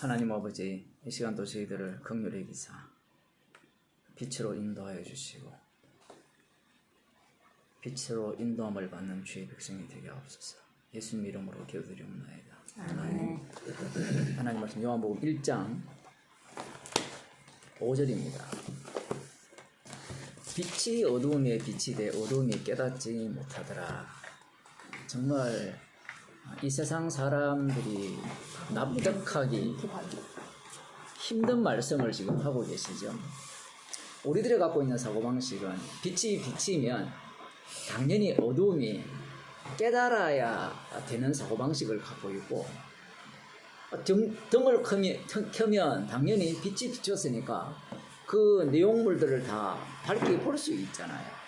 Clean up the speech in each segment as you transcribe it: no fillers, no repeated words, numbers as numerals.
하나님 아버지, 이 시간도 저희들을 긍휼히 여기사 빛으로 인도하여 주시고 빛으로 인도함을 받는 주의 백성이 되게 하옵소서. 예수님 이름으로 기도드리옵나이다. 아멘. 하나님 말씀 요한복음 1장 5절입니다. 빛이 어두움에 빛이 돼 어두움이 깨닫지 못하더라. 정말 이 세상 사람들이 납득하기 힘든 말씀을 지금 하고 계시죠. 우리들이 갖고 있는 사고방식은 빛이 비치면 당연히 어두움이 깨달아야 되는 사고방식을 갖고 있고, 등을 켜면 당연히 빛이 비쳤으니까 그 내용물들을 다 밝게 볼 수 있잖아요.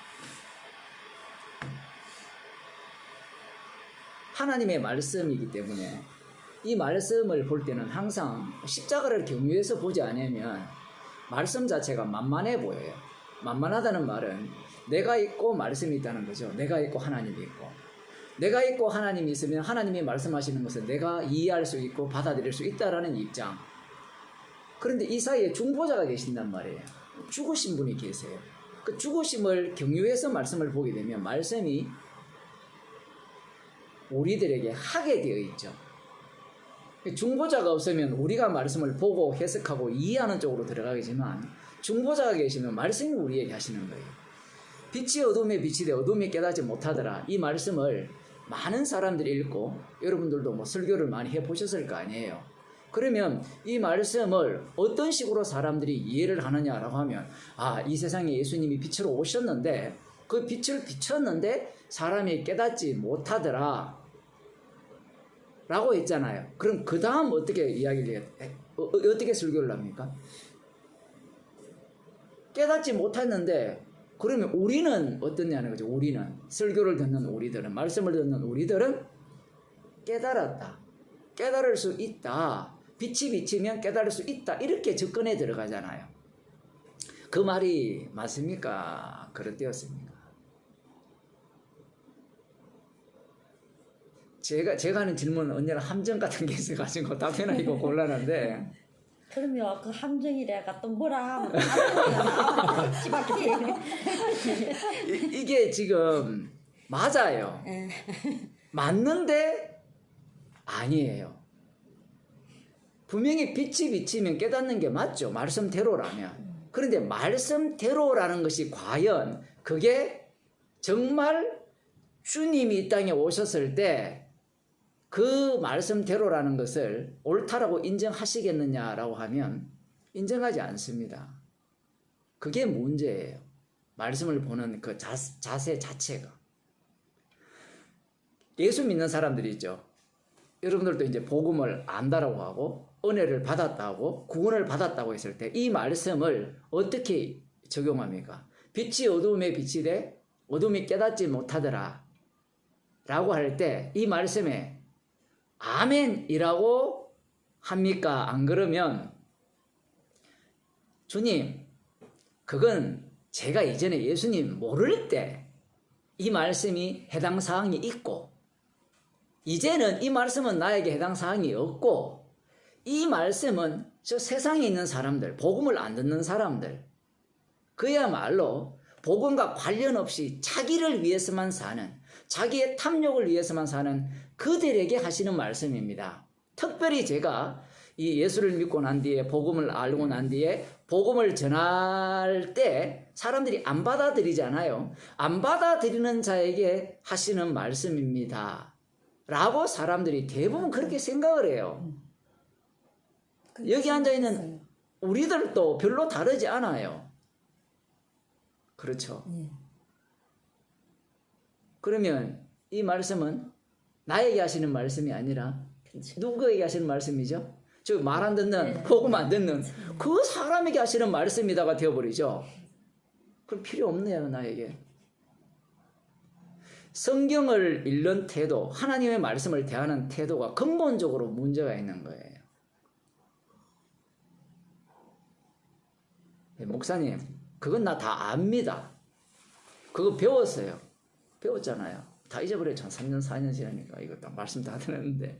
하나님의 말씀이기 때문에 이 말씀을 볼 때는 항상 십자가를 경유해서 보지 않으면 말씀 자체가 만만해 보여요. 만만하다는 말은 내가 있고 말씀이 있다는 거죠. 내가 있고 하나님이 있고. 내가 있고 하나님이 있으면 하나님이 말씀하시는 것을 내가 이해할 수 있고 받아들일 수 있다라는 입장. 그런데 이 사이에 중보자가 계신단 말이에요. 죽으신 분이 계세요. 그 죽으심을 경유해서 말씀을 보게 되면 말씀이 우리들에게 하게 되어 있죠. 중보자가 없으면 우리가 말씀을 보고 해석하고 이해하는 쪽으로 들어가겠지만, 중보자가 계시면 말씀이 우리에게 하시는 거예요. 빛이 어둠에 빛이 돼 어둠이 깨닫지 못하더라. 이 말씀을 많은 사람들이 읽고 여러분들도 뭐 설교를 많이 해보셨을 거 아니에요. 그러면 이 말씀을 어떤 식으로 사람들이 이해를 하느냐라고 하면, 이 세상에 예수님이 빛으로 오셨는데 그 빛을 비췄는데 사람이 깨닫지 못하더라 라고 했잖아요. 그럼 그 다음 어떻게 이야기를 어떻게 설교를 합니까? 깨닫지 못했는데 그러면 우리는 어떠냐는 거죠. 우리는 설교를 듣는 우리들은, 말씀을 듣는 우리들은 깨달았다, 깨달을 수 있다, 빛이 비치면 깨달을 수 있다, 이렇게 접근에 들어가잖아요. 그 말이 맞습니까? 그릇되었습니까? 제가 하는 질문은 언제나 함정 같은 게 있어가지고 답변하기가 곤란한데, 그러면 그 함정이래가 또 뭐라 하면 이게 지금 맞아요. 맞는데 아니에요. 분명히 빛이 비치면 깨닫는 게 맞죠. 말씀대로라면. 그런데 말씀대로라는 것이 과연 그게 정말 주님이 이 땅에 오셨을 때 그 말씀대로라는 것을 옳다라고 인정하시겠느냐라고 하면 인정하지 않습니다. 그게 문제예요. 말씀을 보는 그 자세 자체가. 예수 믿는 사람들이 있죠. 여러분들도 이제 복음을 안다라고 하고 은혜를 받았다고 구원을 받았다고 했을 때 이 말씀을 어떻게 적용합니까? 빛이 어두움에 빛이 돼 어둠이 깨닫지 못하더라 라고 할 때 이 말씀에 아멘이라고 합니까? 안 그러면 주님, 그건 제가 이전에 예수님 모를 때 이 말씀이 해당 사항이 있고 이제는 이 말씀은 나에게 해당 사항이 없고 이 말씀은 저 세상에 있는 사람들, 복음을 안 듣는 사람들, 그야말로 복음과 관련 없이 자기를 위해서만 사는, 자기의 탐욕을 위해서만 사는 그들에게 하시는 말씀입니다. 특별히 제가 이 예수를 믿고 난 뒤에 복음을 알고 난 뒤에 복음을 전할 때 사람들이 안 받아들이잖아요. 안 받아들이는 자에게 하시는 말씀입니다 라고 사람들이 대부분 그렇게 생각을 해요. 여기 앉아있는 우리들도 별로 다르지 않아요. 그렇죠. 그러면 이 말씀은 나에게 하시는 말씀이 아니라 누구에게 하시는 말씀이죠? 저 말 안 듣는, 복음 안 듣는 그 사람에게 하시는 말씀이다가 되어버리죠. 그럼 필요 없네요, 나에게. 성경을 읽는 태도, 하나님의 말씀을 대하는 태도가 근본적으로 문제가 있는 거예요. 목사님, 그건 나 다 압니다. 그거 배웠어요. 배웠잖아요. 다 잊어버렸죠. 3년, 4년 지나니까 이거 다 말씀 다 들었는데.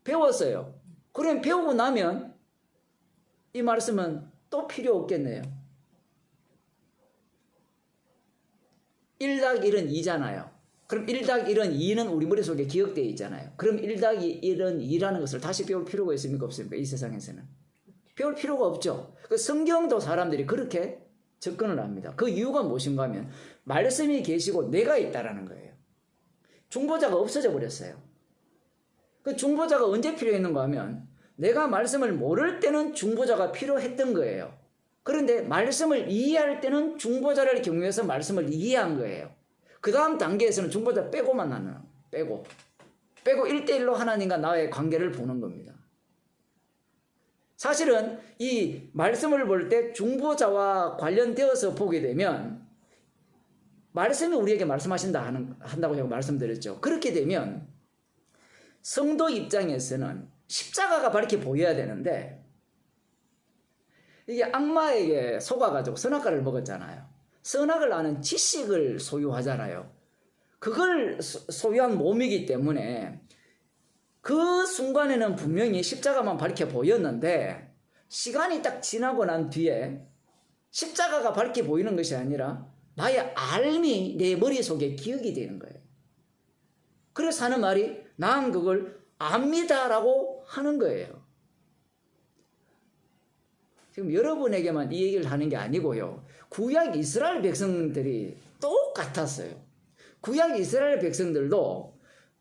배웠어요. 그럼 배우고 나면 이 말씀은 또 필요 없겠네요. 1-1은 2잖아요. 그럼 1-1은 2는 우리 머릿속에 기억되어 있잖아요. 그럼 1-1은 2라는 것을 다시 배울 필요가 있습니까? 없습니까? 이 세상에서는. 배울 필요가 없죠. 그 성경도 사람들이 그렇게 접근을 합니다. 그 이유가 무엇인가 하면 말씀이 계시고 내가 있다라는 거예요. 중보자가 없어져 버렸어요. 그 중보자가 언제 필요했는가 하면 내가 말씀을 모를 때는 중보자가 필요했던 거예요. 그런데 말씀을 이해할 때는 중보자를 경유해서 말씀을 이해한 거예요. 그 다음 단계에서는 중보자 빼고만 나는 빼고 1대1로 하나님과 나의 관계를 보는 겁니다. 사실은 이 말씀을 볼 때 중보자와 관련되어서 보게 되면 말씀이 우리에게 한다고 제가 말씀드렸죠. 그렇게 되면 성도 입장에서는 십자가가 밝게 보여야 되는데 이게 악마에게 속아가지고 선악과를 먹었잖아요. 선악을 아는 지식을 소유하잖아요. 그걸 소유한 몸이기 때문에 그 순간에는 분명히 십자가만 밝게 보였는데 시간이 딱 지나고 난 뒤에 십자가가 밝게 보이는 것이 아니라 나의 알미 내 머릿속에 기억이 되는 거예요. 그래서 하는 말이 난 그걸 압니다라고 하는 거예요. 지금 여러분에게만 이 얘기를 하는 게 아니고요. 구약 이스라엘 백성들이 똑같았어요. 구약 이스라엘 백성들도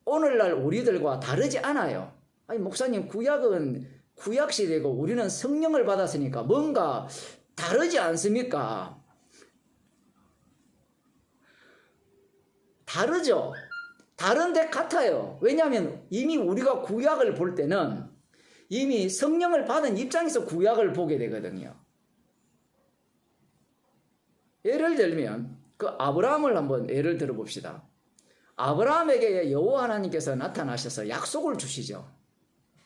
오늘날 우리들과 다르지 않아요. 아니 목사님 구약은 구약 시대고 우리는 성령을 받았으니까 뭔가 다르지 않습니까? 다르죠. 다른데 같아요. 왜냐하면 이미 우리가 구약을 볼 때는 이미 성령을 받은 입장에서 구약을 보게 되거든요. 예를 들면 그 아브라함을 한번 예를 들어봅시다. 아브라함에게 여호와 하나님께서 나타나셔서 약속을 주시죠.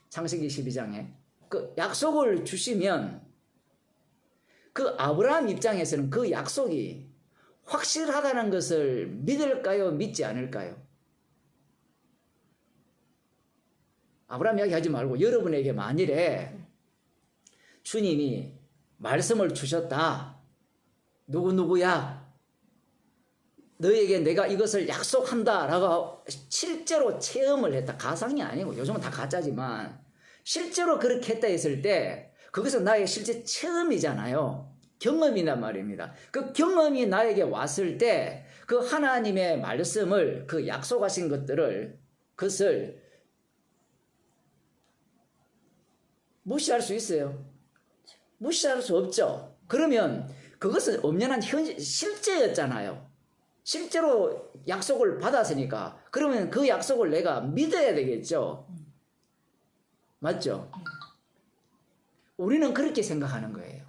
창세기 12장에 그 약속을 주시면 그 아브라함 입장에서는 그 약속이 확실하다는 것을 믿을까요? 믿지 않을까요? 아브라함 이야기 하지 말고 여러분에게 만일에 주님이 말씀을 주셨다. 누구누구야. 너에게 내가 이것을 약속한다. 라고 실제로 체험을 했다. 가상이 아니고 요즘은 다 가짜지만 실제로 그렇게 했다 했을 때 그것은 나의 실제 체험이잖아요. 경험이란 말입니다. 그 경험이 나에게 왔을 때 그 하나님의 말씀을 그 약속하신 그것을 무시할 수 있어요? 무시할 수 없죠. 그러면 그것은 엄연한 실제였잖아요. 실제로 약속을 받았으니까 그러면 그 약속을 내가 믿어야 되겠죠. 맞죠? 우리는 그렇게 생각하는 거예요.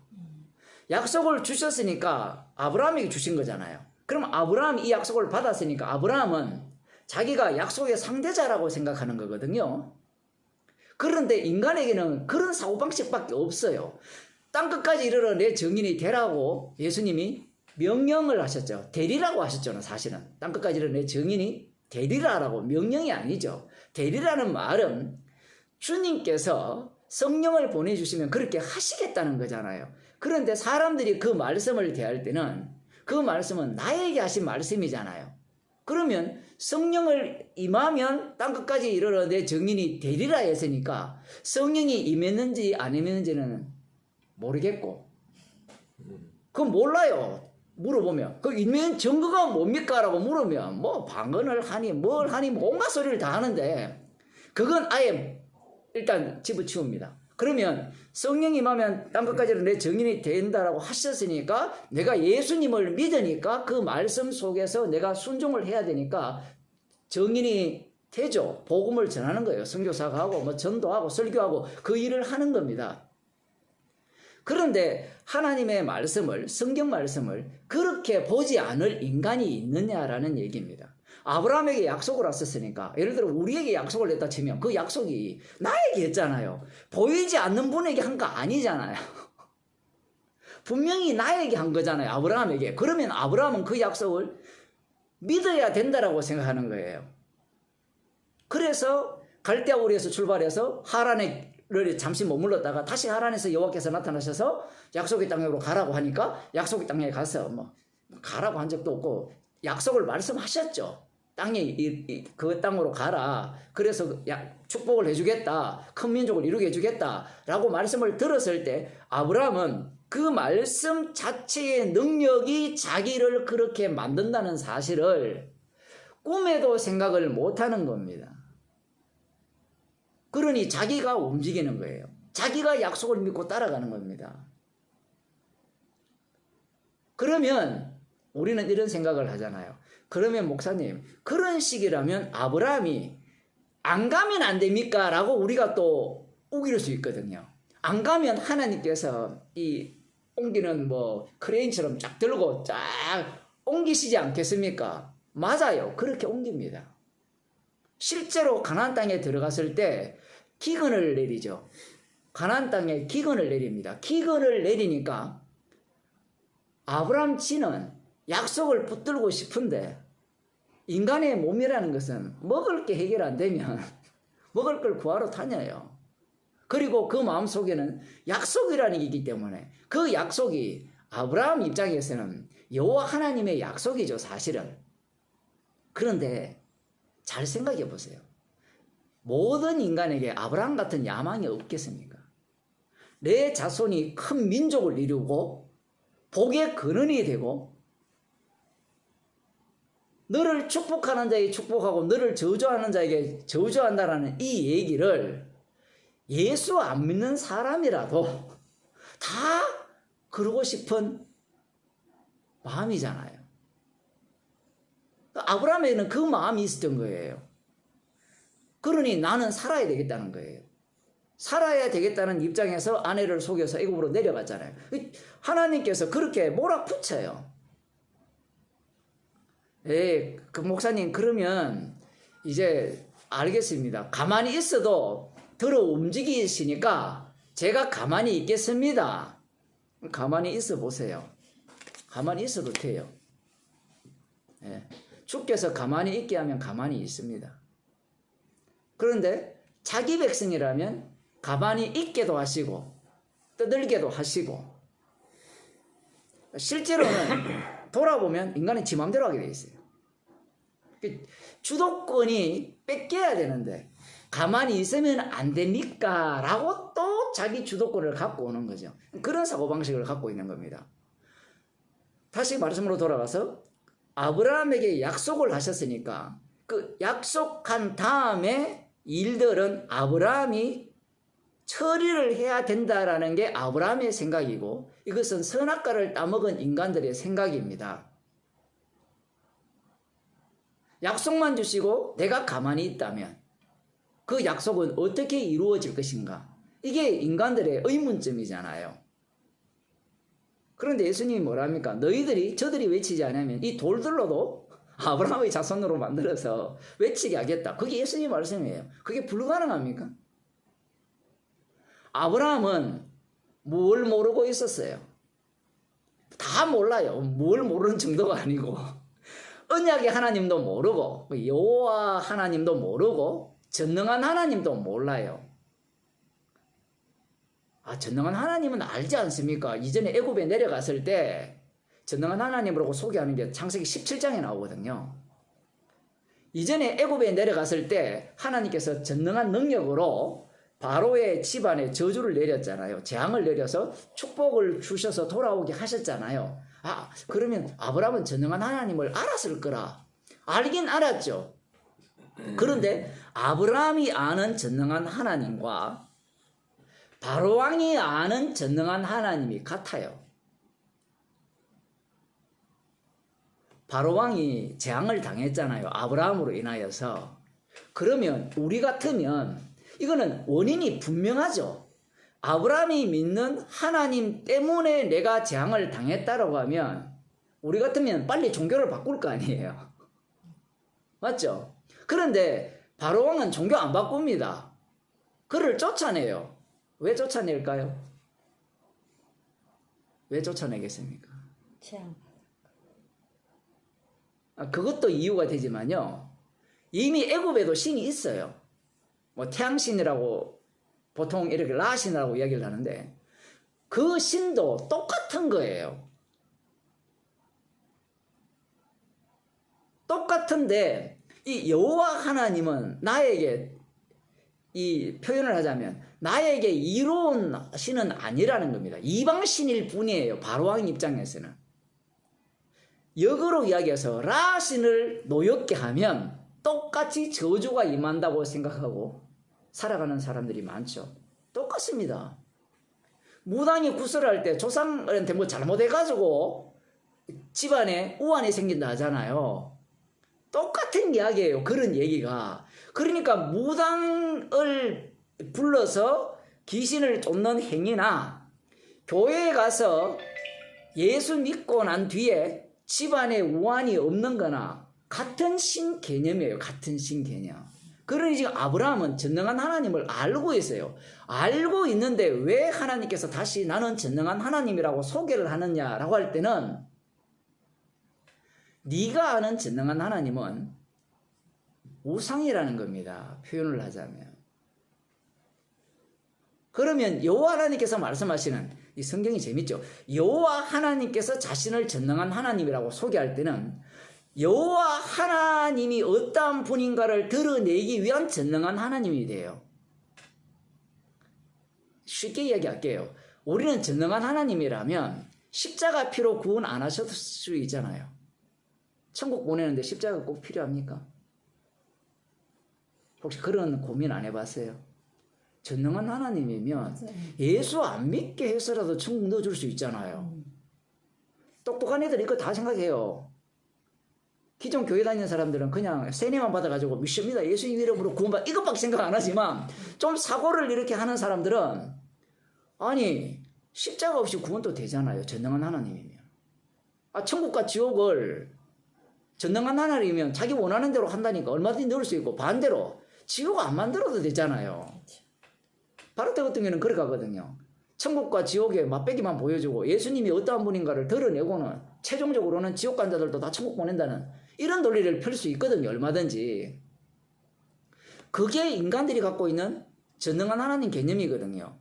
약속을 주셨으니까 아브라함에게 주신 거잖아요. 그럼 아브라함이 이 약속을 받았으니까 아브라함은 자기가 약속의 상대자라고 생각하는 거거든요. 그런데 인간에게는 그런 사고방식밖에 없어요. 땅끝까지 이르러 내 증인이 되라고 예수님이 명령을 하셨죠. 되리라고 하셨죠. 사실은 땅끝까지 이르러 내 증인이 되리라라고 명령이 아니죠. 되리라는 말은 주님께서 성령을 보내주시면 그렇게 하시겠다는 거잖아요. 그런데 사람들이 그 말씀을 대할 때는 그 말씀은 나에게 하신 말씀이잖아요. 그러면 성령을 임하면 땅끝까지 이르러 내 증인이 되리라 했으니까 성령이 임했는지 안 임했는지는 모르겠고 그건 몰라요. 물어보면 그 임한 증거가 뭡니까? 라고 물으면 뭐 방언을 하니 뭘 하니 온갖 소리를 다 하는데 그건 아예 일단 집어치웁니다. 그러면 성령이 임하면 땅끝까지 내 증인이 된다라고 하셨으니까 내가 예수님을 믿으니까 그 말씀 속에서 내가 순종을 해야 되니까 증인이 되죠. 복음을 전하는 거예요. 선교사가 하고 뭐 전도하고 설교하고 그 일을 하는 겁니다. 그런데 하나님의 말씀을 성경 말씀을 그렇게 보지 않을 인간이 있느냐라는 얘기입니다. 아브라함에게 약속을 했었으니까 예를 들어 우리에게 약속을 했다 치면 그 약속이 나에게 했잖아요. 보이지 않는 분에게 한 거 아니잖아요. 분명히 나에게 한 거잖아요. 아브라함에게. 그러면 아브라함은 그 약속을 믿어야 된다라고 생각하는 거예요. 그래서 갈대아 우리에서 출발해서 하란을 잠시 머물렀다가 다시 하란에서 여호와께서 나타나셔서 약속의 땅으로 가라고 하니까 약속의 땅에 가서 뭐 가라고 한 적도 없고 약속을 말씀하셨죠. 그 땅으로 가라. 그래서 축복을 해주겠다. 큰 민족을 이루게 해주겠다. 라고 말씀을 들었을 때 아브라함은 그 말씀 자체의 능력이 자기를 그렇게 만든다는 사실을 꿈에도 생각을 못하는 겁니다. 그러니 자기가 움직이는 거예요. 자기가 약속을 믿고 따라가는 겁니다. 그러면 우리는 이런 생각을 하잖아요. 그러면 목사님, 그런 식이라면 아브라함이 안 가면 안 됩니까? 라고 우리가 또 우길 수 있거든요. 안 가면 하나님께서 이 옮기는 뭐 크레인처럼 쫙 들고 쫙 옮기시지 않겠습니까? 맞아요. 그렇게 옮깁니다. 실제로 가나안 땅에 들어갔을 때 기근을 내리죠. 가나안 땅에 기근을 내립니다. 기근을 내리니까 아브라함 지는 약속을 붙들고 싶은데 인간의 몸이라는 것은 먹을 게 해결 안 되면 먹을 걸 구하러 다녀요. 그리고 그 마음속에는 약속이라는 게 있기 때문에 그 약속이 아브라함 입장에서는 여호와 하나님의 약속이죠, 사실은. 그런데 잘 생각해 보세요. 모든 인간에게 아브라함 같은 야망이 없겠습니까? 내 자손이 큰 민족을 이루고 복의 근원이 되고 너를 축복하는 자에게 축복하고 너를 저주하는 자에게 저주한다라는 이 얘기를 예수 안 믿는 사람이라도 다 그러고 싶은 마음이잖아요. 아브라함에게는 그 마음이 있었던 거예요. 그러니 나는 살아야 되겠다는 거예요. 살아야 되겠다는 입장에서 아내를 속여서 애굽으로 내려갔잖아요. 하나님께서 그렇게 몰아붙여요. 그 목사님, 그러면 이제 알겠습니다. 가만히 있어도 들어 움직이시니까 제가 가만히 있겠습니다. 가만히 있어 보세요. 가만히 있어도 돼요. 주께서 가만히 있게 하면 가만히 있습니다. 그런데 자기 백성이라면 가만히 있게도 하시고 떠들게도 하시고 실제로는 돌아보면 인간은 지 맘대로 하게 돼 있어요. 주도권이 뺏겨야 되는데 가만히 있으면 안 됩니까? 라고 또 자기 주도권을 갖고 오는 거죠. 그런 사고방식을 갖고 있는 겁니다. 다시 말씀으로 돌아가서 아브라함에게 약속을 하셨으니까 그 약속한 다음에 일들은 아브라함이 처리를 해야 된다라는 게 아브라함의 생각이고 이것은 선악과를 따먹은 인간들의 생각입니다. 약속만 주시고 내가 가만히 있다면 그 약속은 어떻게 이루어질 것인가? 이게 인간들의 의문점이잖아요. 그런데 예수님이 뭐랍니까? 저들이 외치지 않으면 이 돌들로도 아브라함의 자손으로 만들어서 외치게 하겠다. 그게 예수님 말씀이에요. 그게 불가능합니까? 아브라함은 뭘 모르고 있었어요? 다 몰라요. 뭘 모르는 정도가 아니고 언약의 하나님도 모르고 여호와 하나님도 모르고 전능한 하나님도 몰라요. 전능한 하나님은 알지 않습니까? 이전에 애굽에 내려갔을 때 전능한 하나님이라고 소개하는 게 창세기 17장에 나오거든요. 이전에 애굽에 내려갔을 때 하나님께서 전능한 능력으로 바로의 집안에 저주를 내렸잖아요. 재앙을 내려서 축복을 주셔서 돌아오게 하셨잖아요. 그러면 아브라함은 전능한 하나님을 알았을 거라. 알긴 알았죠. 그런데 아브라함이 아는 전능한 하나님과 바로왕이 아는 전능한 하나님이 같아요. 바로왕이 재앙을 당했잖아요. 아브라함으로 인하여서. 그러면 우리 같으면 이거는 원인이 분명하죠. 아브라함이 믿는 하나님 때문에 내가 재앙을 당했다라고 하면 우리 같으면 빨리 종교를 바꿀 거 아니에요. 맞죠? 그런데 바로왕은 종교 안 바꿉니다. 그를 쫓아내요. 왜 쫓아낼까요? 왜 쫓아내겠습니까? 재앙. 그것도 이유가 되지만요. 이미 애굽에도 신이 있어요. 뭐 태양신이라고 보통 이렇게 라신이라고 이야기를 하는데 그 신도 똑같은 거예요. 똑같은데 이 여호와 하나님은 나에게 이 표현을 하자면 나에게 이로운 신은 아니라는 겁니다. 이방신일 뿐이에요. 바로왕 입장에서는. 역으로 이야기해서 라신을 노엽게 하면 똑같이 저주가 임한다고 생각하고 살아가는 사람들이 많죠. 똑같습니다. 무당이 구슬할 때 조상한테 뭐 잘못해가지고 집안에 우환이 생긴다 하잖아요. 똑같은 이야기예요. 그런 얘기가. 그러니까 무당을 불러서 귀신을 쫓는 행위나 교회에 가서 예수 믿고 난 뒤에 집안에 우환이 없는 거나 같은 신 개념이에요. 같은 신 개념. 그러니 지금 아브라함은 전능한 하나님을 알고 있어요. 알고 있는데 왜 하나님께서 다시 나는 전능한 하나님이라고 소개를 하느냐라고 할 때는 네가 아는 전능한 하나님은 우상이라는 겁니다. 표현을 하자면. 그러면 여호와 하나님께서 말씀하시는 이 성경이 재밌죠. 여호와 하나님께서 자신을 전능한 하나님이라고 소개할 때는 여호와 하나님이 어떠한 분인가를 드러내기 위한 전능한 하나님이 돼요. 쉽게 이야기할게요. 우리는 전능한 하나님이라면 십자가 피로 구원 안 하셨을 수 있잖아요. 천국 보내는데 십자가 꼭 필요합니까? 혹시 그런 고민 안 해봤어요? 전능한 하나님이면 예수 안 믿게 해서라도 천국 넣어줄 수 있잖아요. 똑똑한 애들 이거 다 생각해요. 기존 교회 다니는 사람들은 그냥 세례만 받아가지고 믿습니다. 예수님 이름으로 구원받 이것밖에 생각 안 하지만 좀 사고를 이렇게 하는 사람들은 아니 십자가 없이 구원도 되잖아요. 전능한 하나님이면. 천국과 지옥을 전능한 하나님이면 자기 원하는 대로 한다니까 얼마든지 넣을 수 있고 반대로 지옥 안 만들어도 되잖아요. 바로테 같은 경우는 그래 가거든요. 천국과 지옥의 맛배기만 보여주고 예수님이 어떠한 분인가를 드러내고는 최종적으로는 지옥 간 자들도 다 천국 보낸다는 이런 논리를 펼 수 있거든요. 얼마든지. 그게 인간들이 갖고 있는 전능한 하나님 개념이거든요.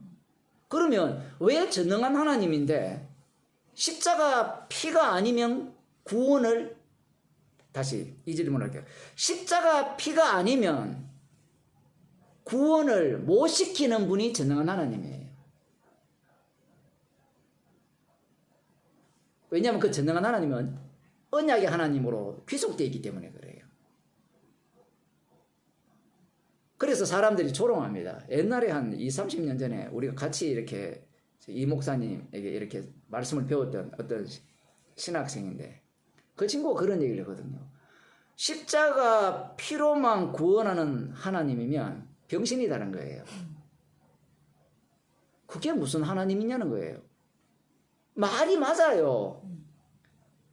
그러면 왜 전능한 하나님인데 십자가 피가 아니면 구원을 다시 이 질문을 할게요. 십자가 피가 아니면 구원을 못 시키는 분이 전능한 하나님이에요. 왜냐하면 그 전능한 하나님은 언약의 하나님으로 귀속되어 있기 때문에 그래요. 그래서 사람들이 조롱합니다. 옛날에 한 20, 30년 전에 우리가 같이 이렇게 이 목사님에게 이렇게 말씀을 배웠던 어떤 신학생인데 그 친구가 그런 얘기를 하거든요. 십자가 피로만 구원하는 하나님이면 병신이다는 거예요. 그게 무슨 하나님이냐는 거예요. 말이 맞아요.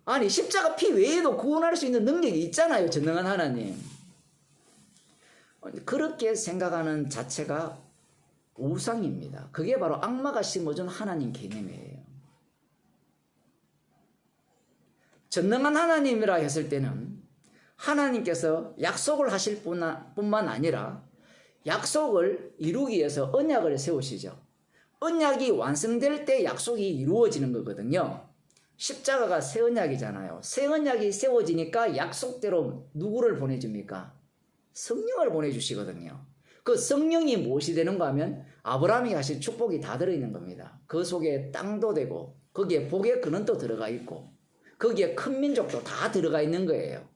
아니 십자가 피 외에도 구원할 수 있는 능력이 있잖아요. 전능한 하나님. 그렇게 생각하는 자체가 우상입니다. 그게 바로 악마가 심어준 하나님 개념이에요. 전능한 하나님이라 했을 때는 하나님께서 약속을 하실 뿐만 아니라 약속을 이루기 위해서 언약을 세우시죠. 언약이 완성될 때 약속이 이루어지는 거거든요. 십자가가 새 언약이잖아요. 새 언약이 세워지니까 약속대로 누구를 보내줍니까? 성령을 보내주시거든요. 그 성령이 무엇이 되는가 하면 아브라함이 하신 축복이 다 들어있는 겁니다. 그 속에 땅도 되고 거기에 복의 근원도 들어가 있고 거기에 큰 민족도 다 들어가 있는 거예요.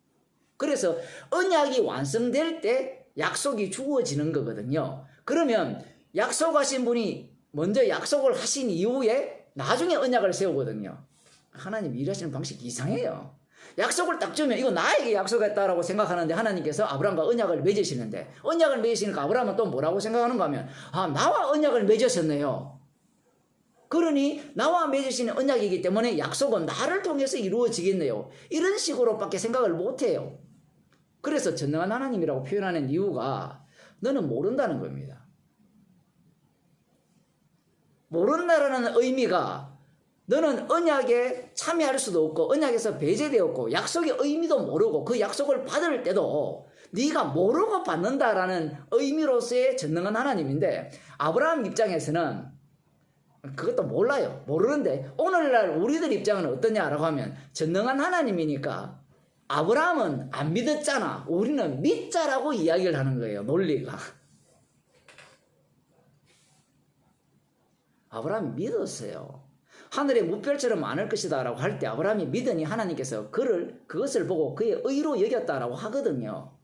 그래서 언약이 완성될 때 약속이 주어지는 거거든요. 그러면 약속하신 분이 먼저 약속을 하신 이후에 나중에 언약을 세우거든요. 하나님 일하시는 방식이 이상해요. 약속을 딱 주면 이거 나에게 약속했다라고 생각하는데 하나님께서 아브라함과 언약을 맺으시는데 언약을 맺으시니까 아브라함은 또 뭐라고 생각하는가 하면 나와 언약을 맺으셨네요. 그러니 나와 맺으시는 언약이기 때문에 약속은 나를 통해서 이루어지겠네요. 이런 식으로밖에 생각을 못해요. 그래서 전능한 하나님이라고 표현하는 이유가 너는 모른다는 겁니다. 모른다라는 의미가 너는 언약에 참여할 수도 없고 언약에서 배제되었고 약속의 의미도 모르고 그 약속을 받을 때도 네가 모르고 받는다라는 의미로서의 전능한 하나님인데 아브라함 입장에서는 그것도 몰라요. 모르는데 오늘날 우리들 입장은 어떠냐라고 하면 전능한 하나님이니까 아브라함은 안 믿었잖아. 우리는 믿자라고 이야기를 하는 거예요. 논리가. 아브라함이 믿었어요. 하늘의 무별처럼 많을 것이다 라고 할 때 아브라함이 믿으니 하나님께서 그것을 보고 그의 의로 여겼다라고 하거든요.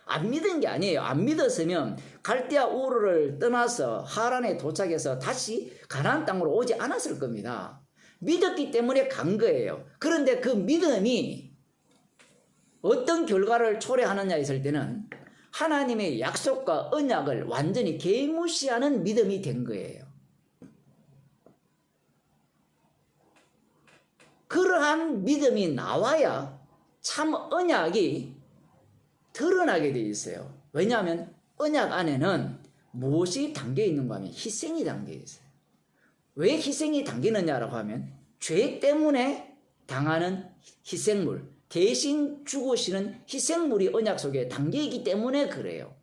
안 믿은 게 아니에요. 안 믿었으면 갈대아 우르를 떠나서 하란에 도착해서 다시 가나안 땅으로 오지 않았을 겁니다. 믿었기 때문에 간 거예요. 그런데 그 믿음이 어떤 결과를 초래하느냐 했을 때는 하나님의 약속과 언약을 완전히 개무시하는 믿음이 된 거예요. 그러한 믿음이 나와야 참 언약이 드러나게 돼 있어요. 왜냐하면 언약 안에는 무엇이 담겨 있는가 하면 희생이 담겨 있어요. 왜 희생이 담기느냐라고 하면 죄 때문에 당하는 희생물, 대신 죽으시는 희생물이 언약 속에 담겨 있기 때문에 그래요.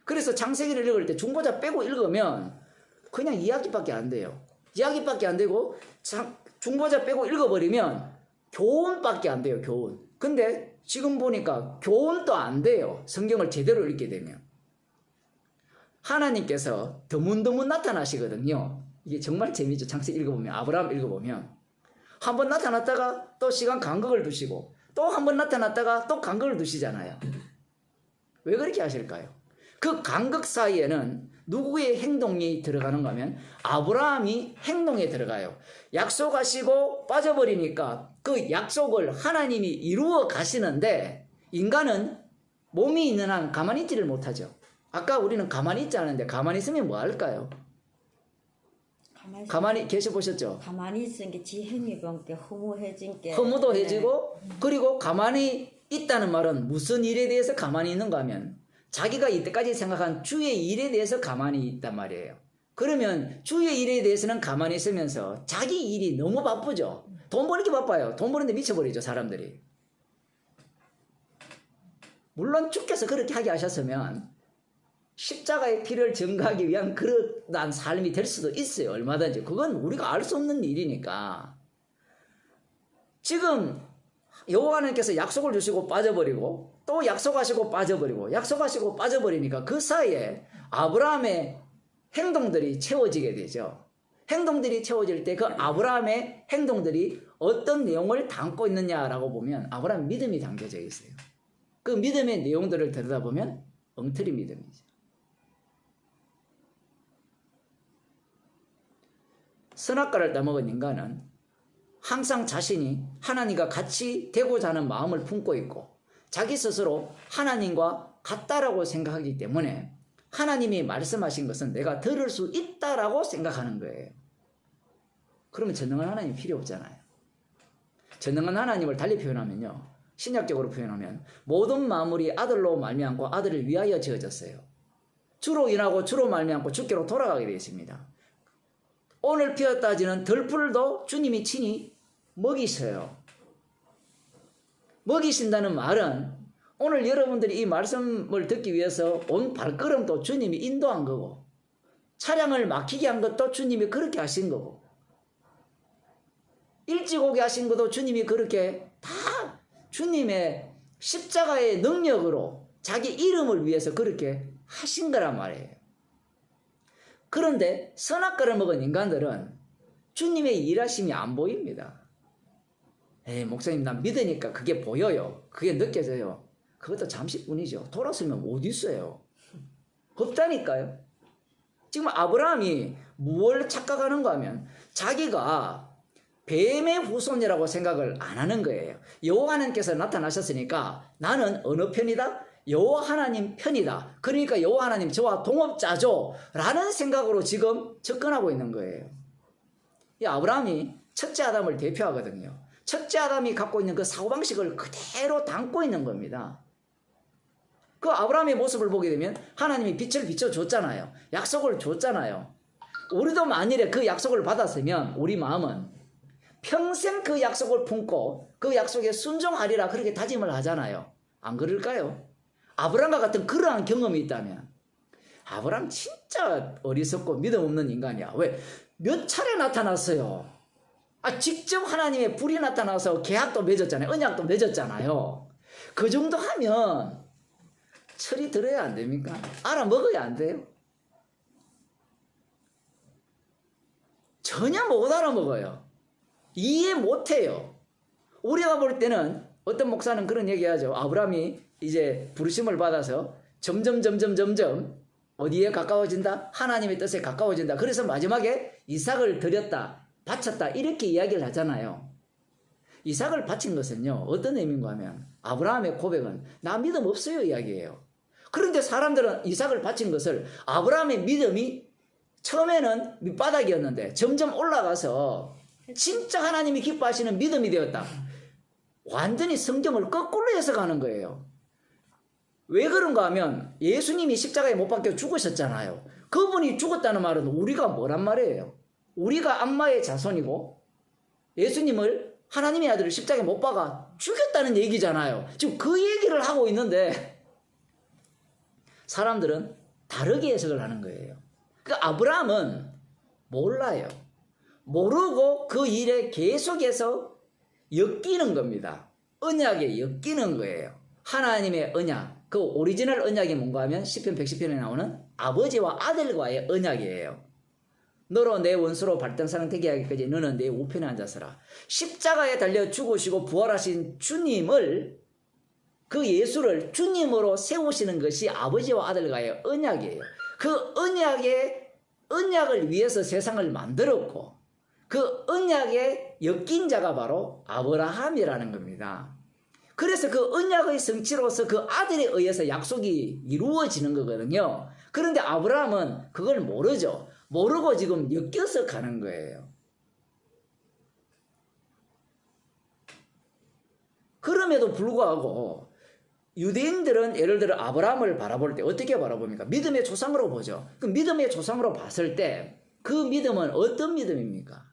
그래서 창세기를 읽을 때 중보자 빼고 읽으면 그냥 이야기밖에 안 돼요. 이야기밖에 안 되고 중보자 빼고 읽어버리면 교훈밖에 안 돼요. 교훈. 근데 지금 보니까 교훈도 안 돼요. 성경을 제대로 읽게 되면. 하나님께서 드문드문 나타나시거든요. 이게 정말 재미있죠. 창세기 읽어보면, 아브라함 읽어보면. 한번 나타났다가 또 시간 간격을 두시고 또 한번 나타났다가 또 간격을 두시잖아요. 왜 그렇게 하실까요? 그 간격 사이에는 누구의 행동이 들어가는가 하면 아브라함이 행동에 들어가요. 약속하시고 빠져버리니까 그 약속을 하나님이 이루어 가시는데 인간은 몸이 있는 한 가만히 있지를 못하죠. 아까 우리는 가만히 있지 않은데 가만히 있으면 뭐 할까요? 가만히 계셔보셨죠? 가만히 있은 게 지 행위 변게 허무해진 게 허무도해지고 그리고 가만히 있다는 말은 무슨 일에 대해서 가만히 있는가 하면 자기가 이때까지 생각한 주의 일에 대해서 가만히 있단 말이에요. 그러면 주의 일에 대해서는 가만히 있으면서 자기 일이 너무 바쁘죠. 돈 벌기 바빠요. 돈 버는데 미쳐버리죠, 사람들이. 물론 주께서 그렇게 하게 하셨으면 십자가의 피를 증거하기 위한 그러한 삶이 될 수도 있어요. 얼마든지. 그건 우리가 알 수 없는 일이니까. 지금 여호와 하나님께서 약속을 주시고 빠져버리고 또 약속하시고 빠져버리고 약속하시고 빠져버리니까 그 사이에 아브라함의 행동들이 채워지게 되죠. 행동들이 채워질 때 그 아브라함의 행동들이 어떤 내용을 담고 있느냐라고 보면 아브라함 믿음이 담겨져 있어요. 그 믿음의 내용들을 들여다보면 엉터리 믿음이죠. 선악과를 따먹은 인간은 항상 자신이 하나님과 같이 되고자 하는 마음을 품고 있고 자기 스스로 하나님과 같다라고 생각하기 때문에 하나님이 말씀하신 것은 내가 들을 수 있다라고 생각하는 거예요. 그러면 전능한 하나님 필요 없잖아요. 전능한 하나님을 달리 표현하면요. 신약적으로 표현하면 모든 만물이 아들로 말미암고 아들을 위하여 지어졌어요. 주로 인하고 주로 말미암고 주께로 돌아가게 되어 있습니다. 오늘 피었다지는 들풀도 주님이 친히 먹이셔요. 먹이신다는 말은 오늘 여러분들이 이 말씀을 듣기 위해서 온 발걸음도 주님이 인도한 거고 차량을 막히게 한 것도 주님이 그렇게 하신 거고 일찍 오게 하신 것도 주님이 그렇게 다 주님의 십자가의 능력으로 자기 이름을 위해서 그렇게 하신 거란 말이에요. 그런데 선악과를 먹은 인간들은 주님의 일하심이 안 보입니다. 에이, 목사님, 난 믿으니까 그게 보여요. 그게 느껴져요. 그것도 잠시뿐이죠. 돌아서면 어디 있어요? 없다니까요. 지금 아브라함이 무엇을 착각하는가 하면 자기가 뱀의 후손이라고 생각을 안 하는 거예요. 여호와 하나님께서 나타나셨으니까 나는 어느 편이다? 여호와 하나님 편이다. 그러니까 여호와 하나님 저와 동업자죠 라는 생각으로 지금 접근하고 있는 거예요. 이 아브라함이 첫째 아담을 대표하거든요. 첫째 아담이 갖고 있는 그 사고방식을 그대로 담고 있는 겁니다. 그 아브라함의 모습을 보게 되면 하나님이 빛을 비춰줬잖아요. 약속을 줬잖아요. 우리도 만일에 그 약속을 받았으면 우리 마음은 평생 그 약속을 품고 그 약속에 순종하리라 그렇게 다짐을 하잖아요. 안 그럴까요? 아브라함과 같은 그러한 경험이 있다면 아브라함 진짜 어리석고 믿음 없는 인간이야. 왜? 몇 차례 나타났어요. 직접 하나님의 불이 나타나서 계약도 맺었잖아요. 언약도 맺었잖아요. 그 정도 하면 철이 들어야 안 됩니까? 알아먹어야 안 돼요? 전혀 못 알아먹어요. 이해 못해요. 우리가 볼 때는 어떤 목사는 그런 얘기하죠. 아브라함이 이제 부르심을 받아서 점점 어디에 가까워진다? 하나님의 뜻에 가까워진다. 그래서 마지막에 이삭을 드렸다, 바쳤다 이렇게 이야기를 하잖아요. 이삭을 바친 것은요 어떤 의미인가 하면 아브라함의 고백은 나 믿음 없어요 이야기예요. 그런데 사람들은 이삭을 바친 것을 아브라함의 믿음이 처음에는 밑바닥이었는데 점점 올라가서 진짜 하나님이 기뻐하시는 믿음이 되었다. 완전히 성경을 거꾸로 해석하는 거예요. 왜 그런가 하면 예수님이 십자가에 못 박혀 죽으셨잖아요. 그분이 죽었다는 말은 우리가 뭐란 말이에요? 우리가 악마의 자손이고 예수님을 하나님의 아들을 십자가에 못 박아 죽였다는 얘기잖아요. 지금 그 얘기를 하고 있는데 사람들은 다르게 해석을 하는 거예요. 그 아브라함은 몰라요. 모르고 그 일에 계속해서 엮이는 겁니다. 언약에 엮이는 거예요. 하나님의 언약, 그 오리지널 언약이 뭔가 하면 시편 110편에 나오는 아버지와 아들과의 언약이에요. 너로 내 원수로 발등상 되게 하기까지 너는 내 우편에 앉아서라. 십자가에 달려 죽으시고 부활하신 주님을, 그 예수를 주님으로 세우시는 것이 아버지와 아들과의 언약이에요. 그 언약을 위해서 세상을 만들었고 그 언약에 엮인 자가 바로 아브라함이라는 겁니다. 그래서 그 언약의 성취로서 그 아들에 의해서 약속이 이루어지는 거거든요. 그런데 아브라함은 그걸 모르죠. 모르고 지금 엮여서 가는 거예요. 그럼에도 불구하고 유대인들은 예를 들어 아브라함을 바라볼 때 어떻게 바라봅니까? 믿음의 조상으로 보죠. 그 믿음의 조상으로 봤을 때 그 믿음은 어떤 믿음입니까?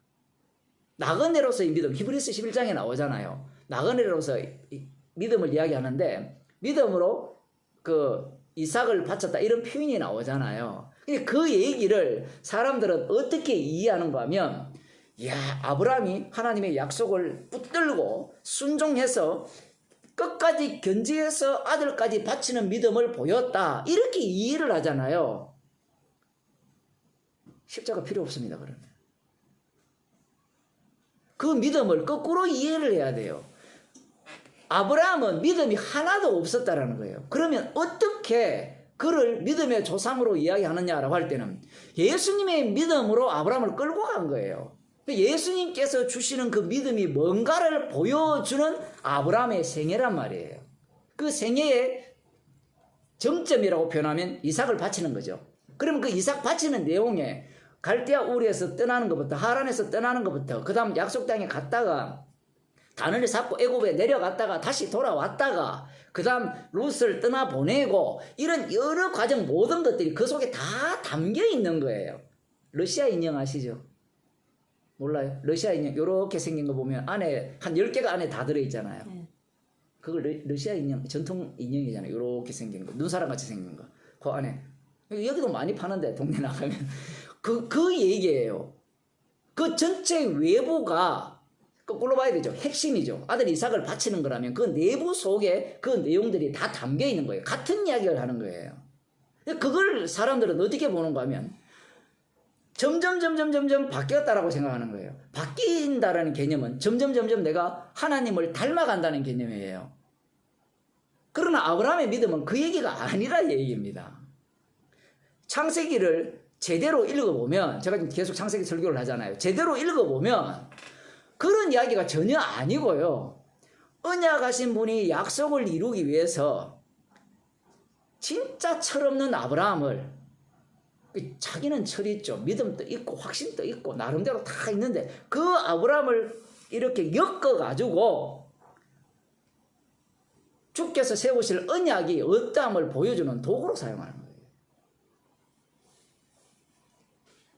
나그네로서의 믿음, 히브리서 11장에 나오잖아요. 나그네로서 믿음을 이야기하는데 믿음으로 그 이삭을 바쳤다 이런 표현이 나오잖아요. 근데 그 얘기를 사람들은 어떻게 이해하는가 하면, 야, 아브라함이 하나님의 약속을 붙들고 순종해서 끝까지 견지해서 아들까지 바치는 믿음을 보였다, 이렇게 이해를 하잖아요. 십자가 필요 없습니다. 그러면 그 믿음을 거꾸로 이해를 해야 돼요. 아브라함은 믿음이 하나도 없었다라는 거예요. 그러면 어떻게 그를 믿음의 조상으로 이야기하느냐라고 할 때는 예수님의 믿음으로 아브라함을 끌고 간 거예요. 예수님께서 주시는 그 믿음이 뭔가를 보여주는 아브라함의 생애란 말이에요. 그 생애의 정점이라고 표현하면 이삭을 바치는 거죠. 그러면 그 이삭 바치는 내용에 갈대아 우르에서 떠나는 것부터, 하란에서 떠나는 것부터, 그 다음 약속 땅에 갔다가 단을 쌓고 애굽에 내려갔다가 다시 돌아왔다가 그 다음 룻을 떠나보내고, 이런 여러 과정, 모든 것들이 그 속에 다 담겨 있는 거예요. 러시아 인형 아시죠? 몰라요? 러시아 인형 요렇게 생긴 거 보면 안에 한 10개가 안에 다 들어있잖아요. 그걸 러시아 인형, 전통 인형이잖아요. 요렇게 생긴 거, 눈사람 같이 생긴 거. 그 안에 여기도 많이 파는데 동네 나가면 그 얘기예요. 그 전체 외부가 거꾸로 봐야 되죠. 핵심이죠. 아들 이삭을 바치는 거라면 그 내부 속에 그 내용들이 다 담겨 있는 거예요. 같은 이야기를 하는 거예요. 그걸 사람들은 어떻게 보는가 하면 점점 바뀌었다라고 생각하는 거예요. 바뀐다라는 개념은 점점 내가 하나님을 닮아간다는 개념이에요. 그러나 아브라함의 믿음은 그 얘기가 아니라 얘기입니다. 창세기를 제대로 읽어보면, 제가 지금 계속 창세기 설교를 하잖아요. 제대로 읽어보면 그런 이야기가 전혀 아니고요. 언약하신 분이 약속을 이루기 위해서 진짜 철없는 아브라함을, 자기는 철이 있죠. 믿음도 있고 확신도 있고 나름대로 다 있는데 그 아브라함을 이렇게 엮어가지고 주께서 세우실 언약이 어떠함을 보여주는 도구로 사용하는 거예요.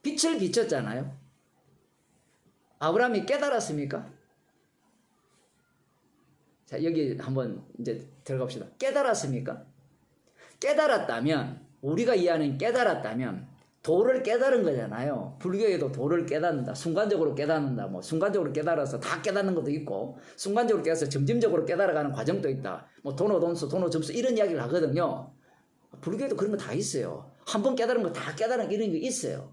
빛을 비췄잖아요. 아브라함이 깨달았습니까? 자, 여기 한번 이제 들어갑시다. 깨달았습니까? 깨달았다면, 우리가 이해하는 깨달았다면, 도를 깨달은 거잖아요. 불교에도 도를 깨닫는다. 순간적으로 깨닫는다. 뭐, 순간적으로 깨달아서 다 깨닫는 것도 있고, 순간적으로 깨달아서 점진적으로 깨달아가는 과정도 있다. 뭐, 도노, 돈수, 도노, 점수, 이런 이야기를 하거든요. 불교에도 그런 거 다 있어요. 한 번 깨달은 거 다 깨달은 이런 게 있어요.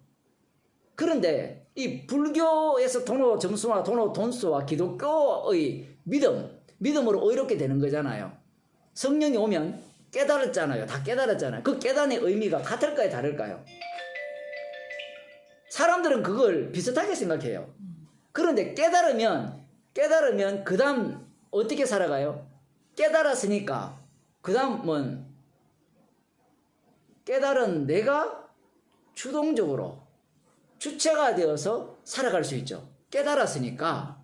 그런데, 이 불교에서 도노, 점수와 도노, 돈수와 기독교의 믿음으로 의롭게 되는 거잖아요. 성령이 오면 깨달았잖아요. 다 깨달았잖아요. 그 깨달음의 의미가 같을까요? 다를까요? 사람들은 그걸 비슷하게 생각해요. 그런데 깨달으면 그 다음 어떻게 살아가요? 깨달았으니까 그 다음은 깨달은 내가 주동적으로 주체가 되어서 살아갈 수 있죠. 깨달았으니까.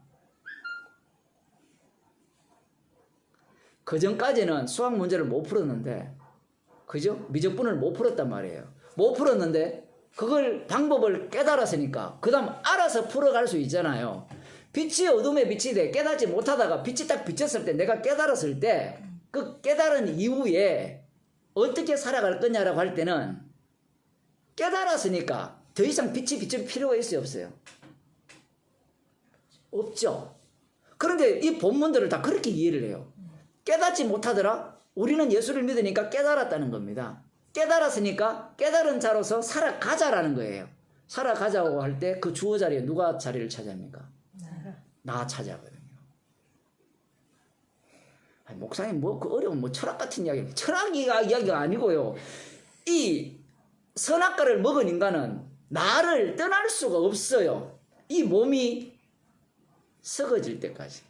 그 전까지는 수학 문제를 못 풀었는데, 그죠? 미적분을 못 풀었단 말이에요. 못 풀었는데, 그걸 방법을 깨달았으니까, 그 다음 알아서 풀어갈 수 있잖아요. 빛이 어둠에 빛이 돼 깨닫지 못하다가 빛이 딱 비쳤을 때, 내가 깨달았을 때, 그 깨달은 이후에 어떻게 살아갈 거냐라고 할 때는, 깨달았으니까 더 이상 빛이 비칠 필요가 있어요, 없어요? 없죠. 그런데 이 본문들을 다 그렇게 이해를 해요. 깨닫지 못하더라? 우리는 예수를 믿으니까 깨달았다는 겁니다. 깨달았으니까 깨달은 자로서 살아가자라는 거예요. 살아가자고 할 때 그 주어 자리에 누가 자리를 차지합니까? 나 차지하거든요. 아니, 목사님 뭐 그 어려운 뭐 철학 같은 이야기, 이야기가 아니고요. 이 선악과를 먹은 인간은 나를 떠날 수가 없어요. 이 몸이 썩어질 때까지.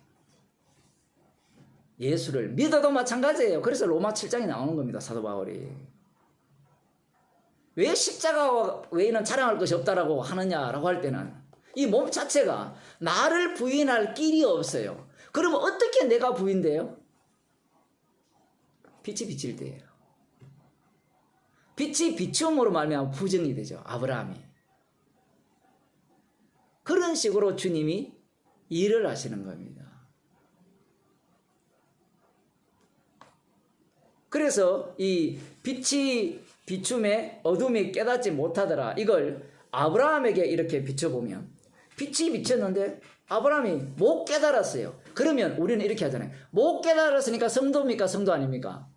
예수를 믿어도 마찬가지예요. 그래서 로마 7장에 나오는 겁니다. 사도 바울이. 왜 십자가 외에는 자랑할 것이 없다라고 하느냐라고 할 때는 이 몸 자체가 나를 부인할 길이 없어요. 그러면 어떻게 내가 부인돼요? 빛이 비칠 때예요. 빛이 비춤으로 말미암아 부정이 되죠. 아브라함이. 그런 식으로 주님이 일을 하시는 겁니다. 그래서 이 빛이 비춤에 어둠이 깨닫지 못하더라. 이걸 아브라함에게 이렇게 비춰보면 빛이 비쳤는데 아브라함이 못 깨달았어요. 그러면 우리는 이렇게 하잖아요. 못 깨달았으니까 성도입니까? 성도 아닙니까?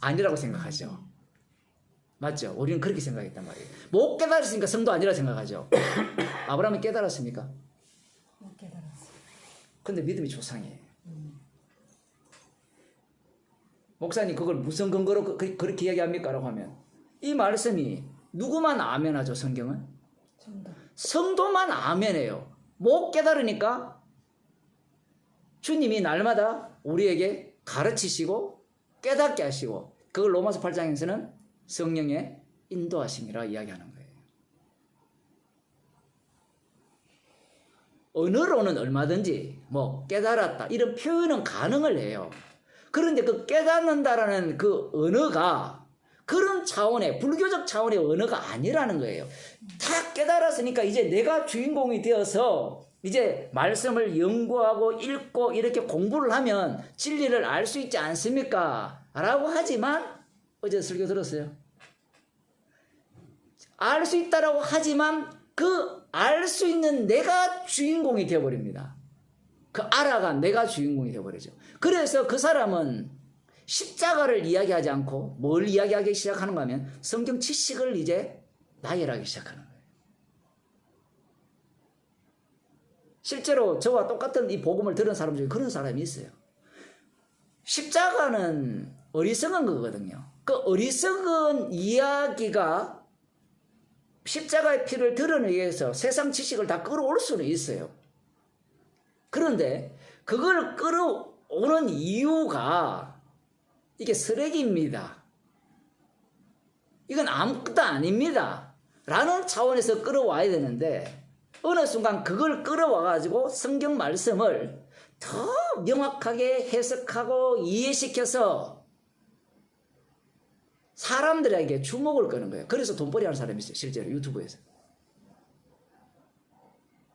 아니라고 생각하죠. 맞죠? 우리는 그렇게 생각했단 말이에요. 못 깨달았으니까 성도 아니라 생각하죠. 아브라함이 깨달았습니까? 못 깨달았어요. 근데 믿음이 조상이에요. 목사님 그걸 무슨 근거로 그렇게 이야기합니까? 라고 하면 이 말씀이 누구만 아멘하죠? 성경은? 성도만 아멘해요. 못 깨달으니까 주님이 날마다 우리에게 가르치시고 깨닫게 하시고 그걸 로마서 8장에서는 성령의 인도하심이라 이야기하는 거예요. 언어로는 얼마든지 뭐 깨달았다 이런 표현은 가능을 해요. 그런데 그 깨닫는다라는 그 언어가 그런 차원의 불교적 차원의 언어가 아니라는 거예요. 다 깨달았으니까 이제 내가 주인공이 되어서 이제 말씀을 연구하고 읽고 이렇게 공부를 하면 진리를 알 수 있지 않습니까? 라고 하지만 어제 설교 들었어요. 알 수 있다라고 하지만 그 알 수 있는 내가 주인공이 되어버립니다. 그 알아가 내가 주인공이 되어버리죠. 그래서 그 사람은 십자가를 이야기하지 않고 뭘 이야기하기 시작하는가 하면 성경 지식을 이제 나열하기 시작하는 거예요. 실제로 저와 똑같은 이 복음을 들은 사람 중에 그런 사람이 있어요. 십자가는 어리석은 거거든요. 그 어리석은 이야기가 십자가의 피를 드러내기 위해서 세상 지식을 다 끌어올 수는 있어요. 그런데 그걸 끌어오는 이유가 이게 쓰레기입니다. 이건 아무것도 아닙니다. 라는 차원에서 끌어와야 되는데 어느 순간 그걸 끌어와가지고 성경 말씀을 더 명확하게 해석하고 이해시켜서 사람들에게 주목을 끄는 거예요. 그래서 돈벌이 하는 사람이 있어요. 실제로 유튜브에서.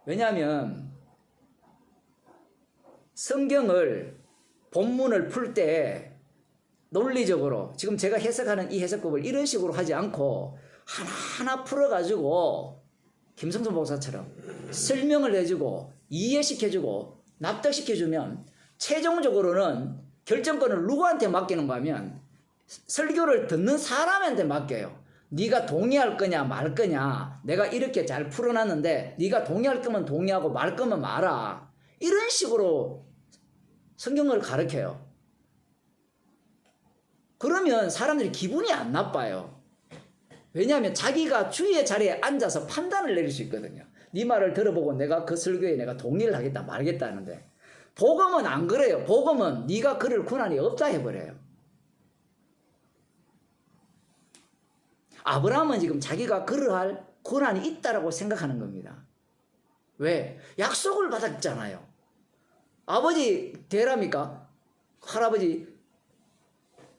왜냐하면 성경을 본문을 풀 때 논리적으로 지금 제가 해석하는 이 해석법을 이런 식으로 하지 않고 하나하나 풀어가지고 김성수 목사처럼 설명을 해주고 이해시켜주고 납득시켜주면 최종적으로는 결정권을 누구한테 맡기는가 하면 설교를 듣는 사람한테 맡겨요. 네가 동의할 거냐 말 거냐, 내가 이렇게 잘 풀어놨는데 네가 동의할 거면 동의하고 말 거면 말아. 이런 식으로 성경을 가르쳐요. 그러면 사람들이 기분이 안 나빠요. 왜냐하면 자기가 주의 자리에 앉아서 판단을 내릴 수 있거든요. 네 말을 들어보고 내가 그 설교에 내가 동의를 하겠다 말겠다 하는데, 복음은 안 그래요. 복음은 네가 그럴 권한이 없다 해버려요. 아브라함은 지금 자기가 그러할 권한이 있다라고 생각하는 겁니다. 왜? 약속을 받았잖아요. 아버지 되랍니까? 할아버지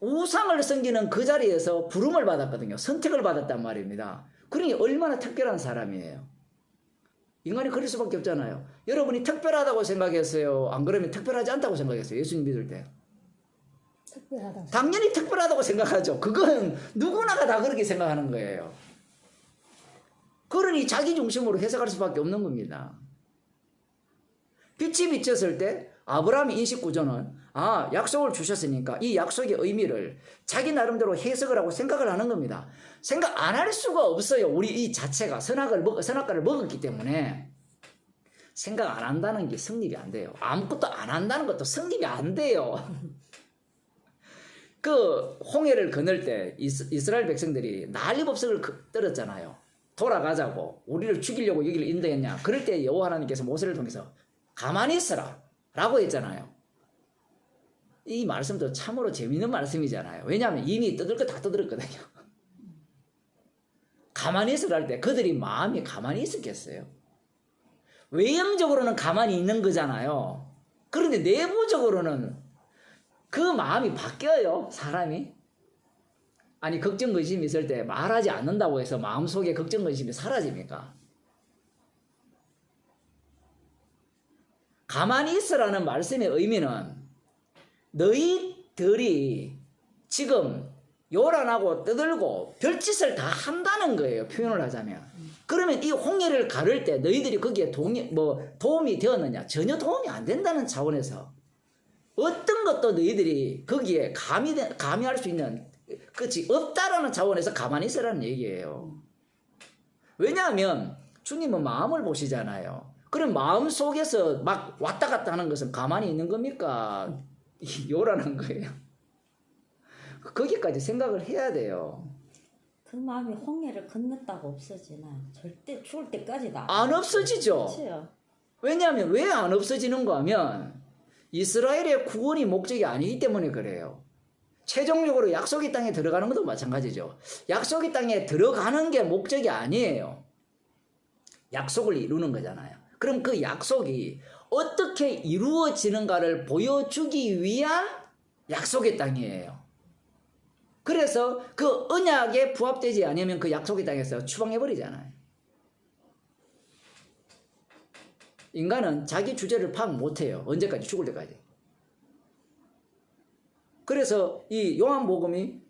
우상을 섬기는 그 자리에서 부름을 받았거든요. 선택을 받았단 말입니다. 그러니 얼마나 특별한 사람이에요. 인간이 그럴 수밖에 없잖아요. 여러분이 특별하다고 생각했어요? 안 그러면 특별하지 않다고 생각했어요? 예수님 믿을 때. 특별하다. 당연히 특별하다고 생각하죠. 그건 누구나가 다 그렇게 생각하는 거예요. 그러니 자기 중심으로 해석할 수밖에 없는 겁니다. 빛이 비쳤을 때 아브라함의 인식 구조는 약속을 주셨으니까 이 약속의 의미를 자기 나름대로 해석을 하고 생각을 하는 겁니다. 생각 안 할 수가 없어요. 우리 이 자체가 선악과를 먹었기 때문에 생각 안 한다는 게 성립이 안 돼요. 아무것도 안 한다는 것도 성립이 안 돼요. 그 홍해를 건널 때 이스라엘 백성들이 난리법석을 떨었잖아요. 돌아가자고, 우리를 죽이려고 여기를 인도했냐. 그럴 때 여호와 하나님께서 모세를 통해서 가만히 있어라 라고 했잖아요. 이 말씀도 참으로 재미있는 말씀이잖아요. 왜냐하면 이미 뜯을 거 다 뜯었거든요. 가만히 있으라 할 때 그들이 마음이 가만히 있었겠어요? 외형적으로는 가만히 있는 거잖아요. 그런데 내부적으로는 그 마음이 바뀌어요, 사람이. 아니, 걱정, 근심이 있을 때 말하지 않는다고 해서 마음속에 걱정, 근심이 사라집니까? 가만히 있으라는 말씀의 의미는 너희들이 지금 요란하고 떠들고 별짓을 다 한다는 거예요, 표현을 하자면. 그러면 이 홍해를 가를 때 너희들이 거기에 도움이 되었느냐? 전혀 도움이 안 된다는 차원에서 어떤 것도 너희들이 거기에 감히할 수 있는 것이 없다라는 차원에서 가만히 있으라는 얘기예요. 왜냐하면 주님은 마음을 보시잖아요. 그럼 마음 속에서 막 왔다 갔다 하는 것은 가만히 있는 겁니까? 요란한 거예요. 거기까지 생각을 해야 돼요. 그 마음이 홍해를 건넜다고 없어지나요? 절대 죽을 때까지 안 없어지죠. 그렇죠. 왜냐하면 왜 안 없어지는가 하면 이스라엘의 구원이 목적이 아니기 때문에 그래요. 최종적으로 약속의 땅에 들어가는 것도 마찬가지죠. 약속의 땅에 들어가는 게 목적이 아니에요. 약속을 이루는 거잖아요. 그럼 그 약속이 어떻게 이루어지는가를 보여주기 위한 약속의 땅이에요. 그래서 그 언약에 부합되지 않으면 그 약속의 땅에서 추방해버리잖아요. 인간은 자기 주제를 파악 못해요. 언제까지? 죽을 때까지. 그래서 이 요한복음이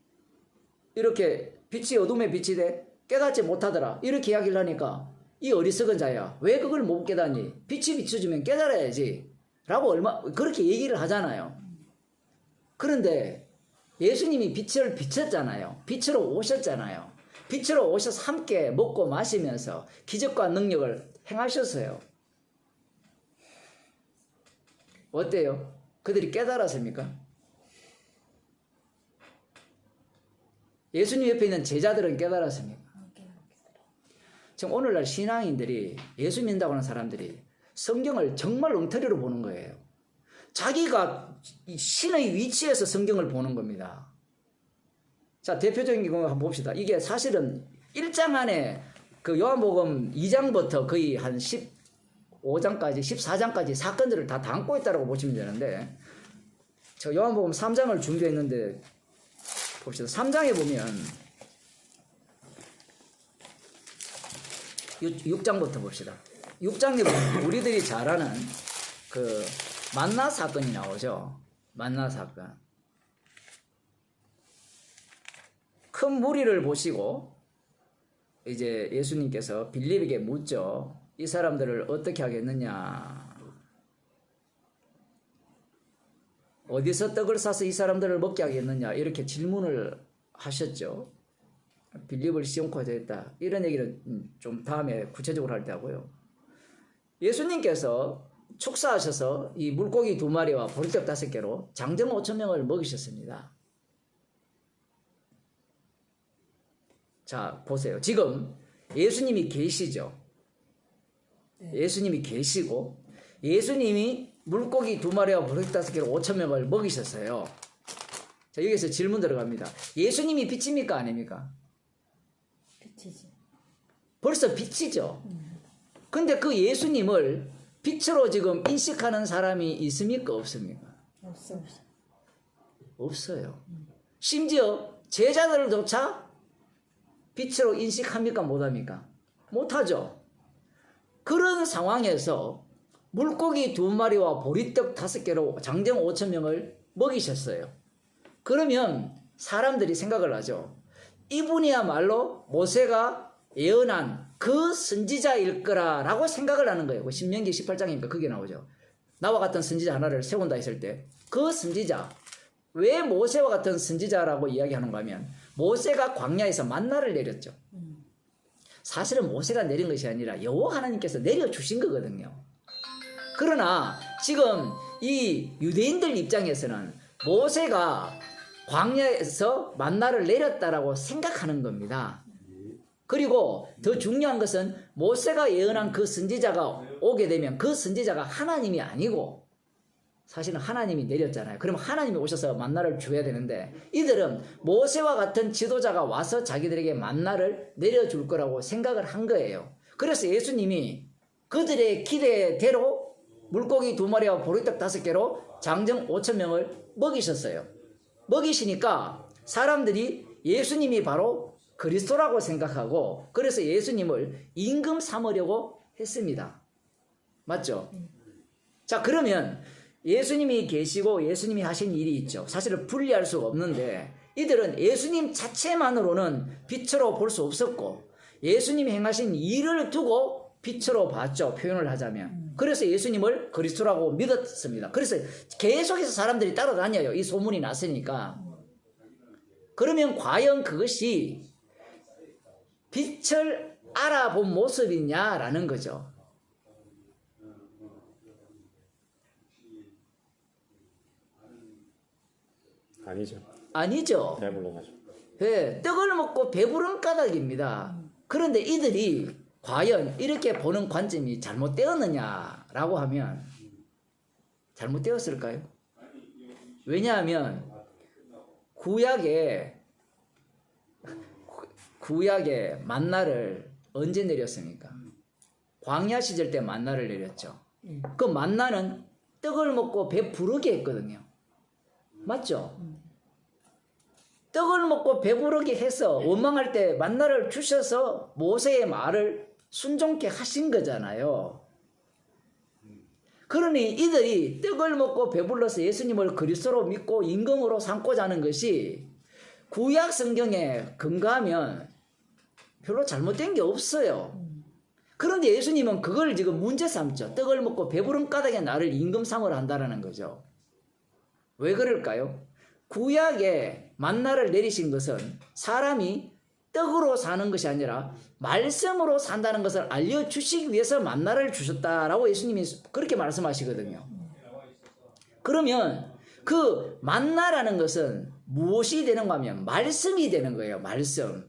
이렇게 빛이 어둠에 빛이 돼 깨닫지 못하더라 이렇게 이야기를 하니까 이 어리석은 자야 왜 그걸 못 깨닫니? 빛이 비춰주면 깨달아야지 라고 그렇게 얘기를 하잖아요. 그런데 예수님이 빛을 비쳤잖아요. 빛으로 오셨잖아요. 빛으로 오셔서 함께 먹고 마시면서 기적과 능력을 행하셨어요. 어때요? 그들이 깨달았습니까? 예수님 옆에 있는 제자들은 깨달았습니까? 지금 오늘날 신앙인들이 예수 믿는다고 하는 사람들이 성경을 정말 엉터리로 보는 거예요. 자기가 신의 위치에서 성경을 보는 겁니다. 자, 대표적인 거 한번 봅시다. 이게 사실은 1장 안에 그 요한복음 2장부터 거의 한 15장까지 14장까지 사건들을 다 담고 있다고 보시면 되는데, 저 요한복음 3장을 준비했는데 봅시다. 3장에 보면 6장부터 봅시다. 6장에 보면 우리들이 잘 아는 그 만나 사건이 나오죠. 만나 사건. 큰 무리를 보시고 이제 예수님께서 빌립에게 묻죠. 이 사람들을 어떻게 하겠느냐? 어디서 떡을 싸서 이 사람들을 먹게 하겠느냐? 이렇게 질문을 하셨죠. 빌립을 시험코에 했다. 이런 얘기를 좀 다음에 구체적으로 할 때 하고요. 예수님께서 축사하셔서 이 물고기 2마리와 보리떡 5개로 장정 5,000명을 먹이셨습니다. 자, 보세요. 지금 예수님이 계시죠. 예수님이 계시고 예수님이 물고기 2마리와 보리떡 5개로 5,000명을 먹이셨어요. 자, 여기서 질문 들어갑니다. 예수님이 빛입니까? 아닙니까? 빛이지. 벌써 빛이죠. 근데 그 예수님을 빛으로 지금 인식하는 사람이 있습니까? 없습니까? 없어. 없어요. 심지어 제자들조차 빛으로 인식합니까? 못합니까? 못하죠. 그런 상황에서 물고기 2마리와 보리떡 5개로 장정 5,000명을 먹이셨어요. 그러면 사람들이 생각을 하죠. 이분이야말로 모세가 예언한 그 선지자일 거라라고 생각을 하는 거예요. 신명기 18장이니까 그게 나오죠. 나와 같은 선지자 하나를 세운다 했을 때 그 선지자, 왜 모세와 같은 선지자라고 이야기하는가 하면 모세가 광야에서 만나를 내렸죠. 사실은 모세가 내린 것이 아니라 여호와 하나님께서 내려주신 거거든요. 그러나 지금 이 유대인들 입장에서는 모세가 광야에서 만나를 내렸다라고 생각하는 겁니다. 그리고 더 중요한 것은 모세가 예언한 그 선지자가 오게 되면 그 선지자가 하나님이 아니고 사실은 하나님이 내렸잖아요. 그럼 하나님이 오셔서 만나를 줘야 되는데 이들은 모세와 같은 지도자가 와서 자기들에게 만나를 내려줄 거라고 생각을 한 거예요. 그래서 예수님이 그들의 기대대로 물고기 2마리와 보리떡 5개로 장정 5,000명을 먹이셨어요. 먹이시니까 사람들이 예수님이 바로 그리스도라고 생각하고 그래서 예수님을 임금 삼으려고 했습니다. 맞죠? 자, 그러면 예수님이 계시고 예수님이 하신 일이 있죠. 사실은 분리할 수가 없는데 이들은 예수님 자체만으로는 빛으로 볼 수 없었고 예수님이 행하신 일을 두고 빛으로 봤죠. 표현을 하자면. 그래서 예수님을 그리스도라고 믿었습니다. 그래서 계속해서 사람들이 따라다녀요. 이 소문이 났으니까. 그러면 과연 그것이 빛을 알아본 모습이냐라는 거죠. 아니죠. 아니죠. 잘 물러가죠. 네, 떡을 먹고 배부른 까닭입니다. 그런데 이들이 과연 이렇게 보는 관점이 잘못되었느냐라고 하면 잘못되었을까요? 왜냐하면 구약에 만나를 언제 내렸습니까? 광야 시절 때 만나를 내렸죠. 그 만나는 떡을 먹고 배 부르게 했거든요. 맞죠? 떡을 먹고 배부르게 해서 원망할 때 만나를 주셔서 모세의 말을 순종케 하신 거잖아요. 그러니 이들이 떡을 먹고 배불러서 예수님을 그리스도로 믿고 임금으로 삼고자 하는 것이 구약 성경에 근거하면 별로 잘못된 게 없어요. 그런데 예수님은 그걸 지금 문제 삼죠. 떡을 먹고 배부른 까닭에 나를 임금 삼으라 한다는 거죠. 왜 그럴까요? 구약에 만나를 내리신 것은 사람이 떡으로 사는 것이 아니라 말씀으로 산다는 것을 알려주시기 위해서 만나를 주셨다라고 예수님이 그렇게 말씀하시거든요. 그러면 그 만나라는 것은 무엇이 되는가 하면 말씀이 되는 거예요. 말씀.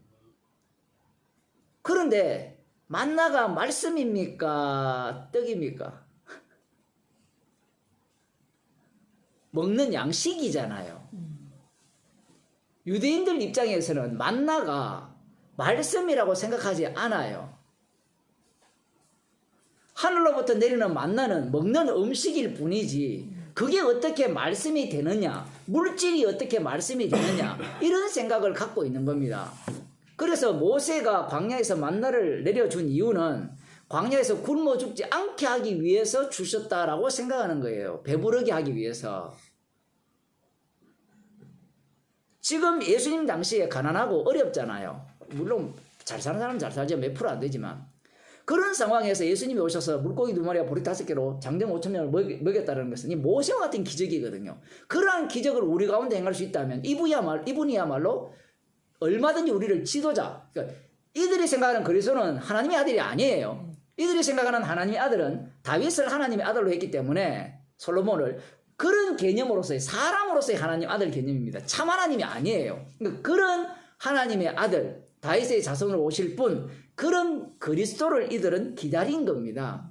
그런데 만나가 말씀입니까? 떡입니까? 먹는 양식이잖아요. 유대인들 입장에서는 만나가 말씀이라고 생각하지 않아요. 하늘로부터 내리는 만나는 먹는 음식일 뿐이지 그게 어떻게 말씀이 되느냐, 물질이 어떻게 말씀이 되느냐 이런 생각을 갖고 있는 겁니다. 그래서 모세가 광야에서 만나를 내려준 이유는 광야에서 굶어 죽지 않게 하기 위해서 주셨다라고 생각하는 거예요. 배부르게 하기 위해서. 지금 예수님 당시에 가난하고 어렵잖아요. 물론 잘 사는 사람은 잘 살죠. 몇 프로 안 되지만. 그런 상황에서 예수님이 오셔서 물고기 2마리와 보리 5개로 장정 5,000명을 먹였다는 것은 이 모세와 같은 기적이거든요. 그러한 기적을 우리 가운데 행할 수 있다면 이분이야말로 얼마든지 우리를 지도자. 그러니까 이들이 생각하는 그리스도는 하나님의 아들이 아니에요. 이들이 생각하는 하나님의 아들은 다윗을 하나님의 아들로 했기 때문에 솔로몬을 그런 개념으로서의 사람으로서의 하나님 아들 개념입니다. 참 하나님이 아니에요. 그러니까 그런 하나님의 아들 다윗의 자손으로 오실 분 그런 그리스도를 이들은 기다린 겁니다.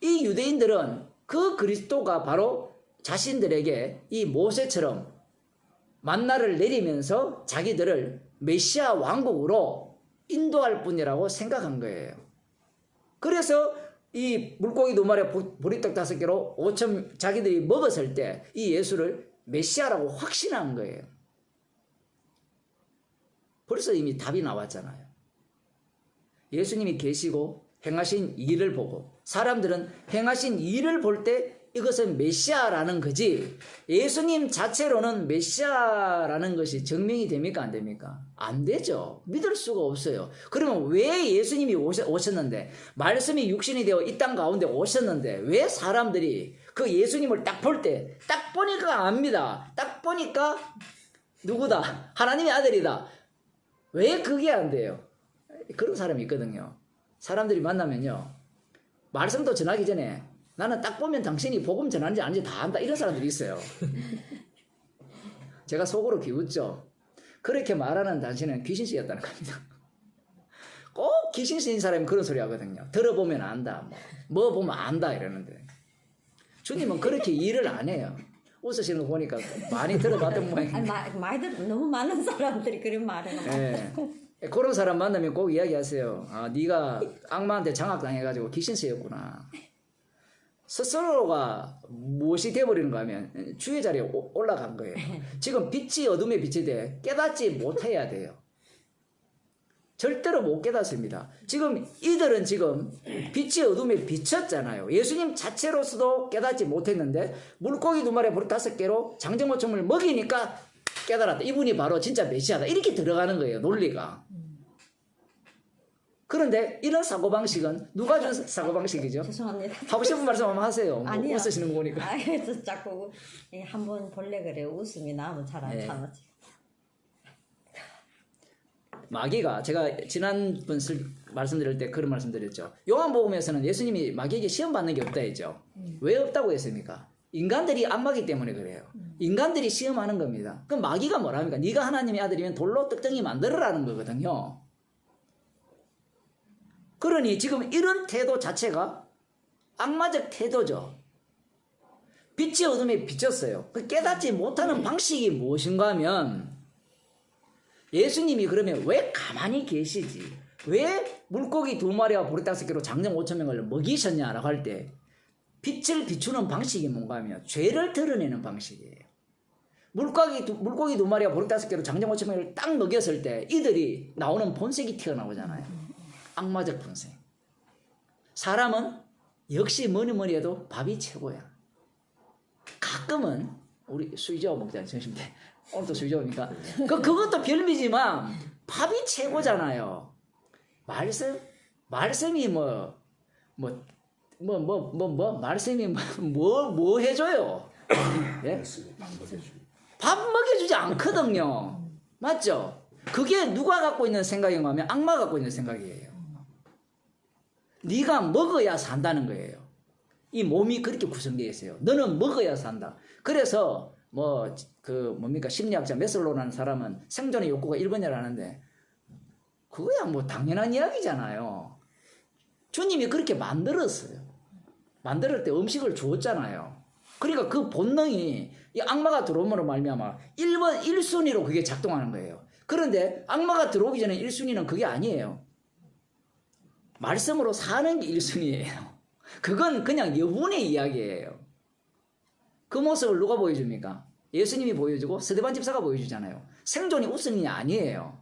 이 유대인들은 그 그리스도가 바로 자신들에게 이 모세처럼 만나를 내리면서 자기들을 메시아 왕국으로 인도할 분이라고 생각한 거예요. 그래서 이 물고기 2마리 보리떡 5개로 5천 자기들이 먹었을 때 이 예수를 메시아라고 확신한 거예요. 벌써 이미 답이 나왔잖아요. 예수님이 계시고 행하신 일을 보고 사람들은 행하신 일을 볼 때 이것은 메시아라는 거지 예수님 자체로는 메시아라는 것이 증명이 됩니까? 안 됩니까? 안 되죠. 믿을 수가 없어요. 그러면 왜 예수님이 오셨는데 말씀이 육신이 되어 이 땅 가운데 오셨는데 왜 사람들이 그 예수님을 딱 볼 때 딱 보니까 압니다. 딱 보니까 누구다? 하나님의 아들이다. 왜 그게 안 돼요? 그런 사람이 있거든요. 사람들이 만나면요. 말씀도 전하기 전에 나는 딱 보면 당신이 복음 전하는지 아닌지 다 안다. 이런 사람들이 있어요. 제가 속으로 비웃죠. 그렇게 말하는 당신은 귀신씨였다는 겁니다. 꼭 귀신씨인 사람이 그런 소리 하거든요. 들어보면 안다. 뭐 보면 안다 이러는데. 주님은 그렇게 일을 안 해요. 웃으시는 거 보니까 많이 들어봤던 모양이에요. 너무 많은 사람들이 그런 말을 네. 그런 사람 만나면 꼭 이야기하세요. 아, 네가 악마한테 장악당해가지고 귀신쓰였구나. 스스로가 무엇이 되어버리는가 하면 주의 자리에 올라간 거예요. 지금 빛이 어둠에 빛이 돼 깨닫지 못해야 돼요. 절대로 못 깨닫습니다. 지금 이들은 지금 빛이 어둠에 비쳤잖아요. 예수님 자체로서도 깨닫지 못했는데 물고기 2마리 보리 5개로 장정 5천을 먹이니까 깨달았다. 이분이 바로 진짜 메시아다. 이렇게 들어가는 거예요. 논리가. 그런데 이런 사고방식은 누가 준 사고방식이죠? 죄송합니다. 하고 싶은 말씀 한번 하세요. 뭐 아니요. 웃으시는 거 보니까. 그래서 자꾸 한번 볼래 그래 웃음이 나면 잘 안 네. 참았지. 마귀가 제가 지난번 말씀드릴 때 그런 말씀드렸죠. 요한복음에서는 예수님이 마귀에게 시험 받는 게 없다 했죠. 왜 없다고 했습니까? 인간들이 안마기 때문에 그래요. 인간들이 시험하는 겁니다. 그럼 마귀가 뭐랍니까? 네가 하나님의 아들이면 돌로 떡덩이 만들어라는 거거든요. 그러니 지금 이런 태도 자체가 악마적 태도죠. 빛이 어둠에 비쳤어요. 그 깨닫지 못하는 방식이 무엇인가 하면 예수님이 그러면 왜 가만히 계시지? 왜 물고기 2마리와 보리 5개로 장정 5,000명을 먹이셨냐라고 할 때 빛을 비추는 방식이 뭔가 하면 죄를 드러내는 방식이에요. 물고기 2마리와 보리 5개로 장정 5,000명을 딱 먹였을 때 이들이 나오는 본색이 튀어나오잖아요. 악마적 본색. 사람은 역시 뭐니 해도 밥이 최고야. 가끔은 우리 수이저 먹잖아요. 점심 때. 오늘도 수이저입니까? 그것도 별미지만 밥이 최고잖아요. 말씀이 말씀이 뭐 해줘요? 예? 밥 먹여주지 않거든요. 맞죠? 그게 누가 갖고 있는 생각인가 하면 악마가 갖고 있는 생각이에요. 네가 먹어야 산다는 거예요. 이 몸이 그렇게 구성되어 있어요. 너는 먹어야 산다. 그래서 심리학자 메슬로라는 사람은 생존의 욕구가 1번이라 하는데 그거야 뭐 당연한 이야기잖아요. 주님이 그렇게 만들었어요. 만들 때 음식을 주었잖아요. 그러니까 그 본능이 이 악마가 들어옴으로 말미암아 1순위로 그게 작동하는 거예요. 그런데 악마가 들어오기 전에 1순위는 그게 아니에요. 말씀으로 사는 게 1순위예요. 그건 그냥 여분의 이야기예요. 그 모습을 누가 보여줍니까? 예수님이 보여주고 스데반 집사가 보여주잖아요. 생존이 우선이 아니에요.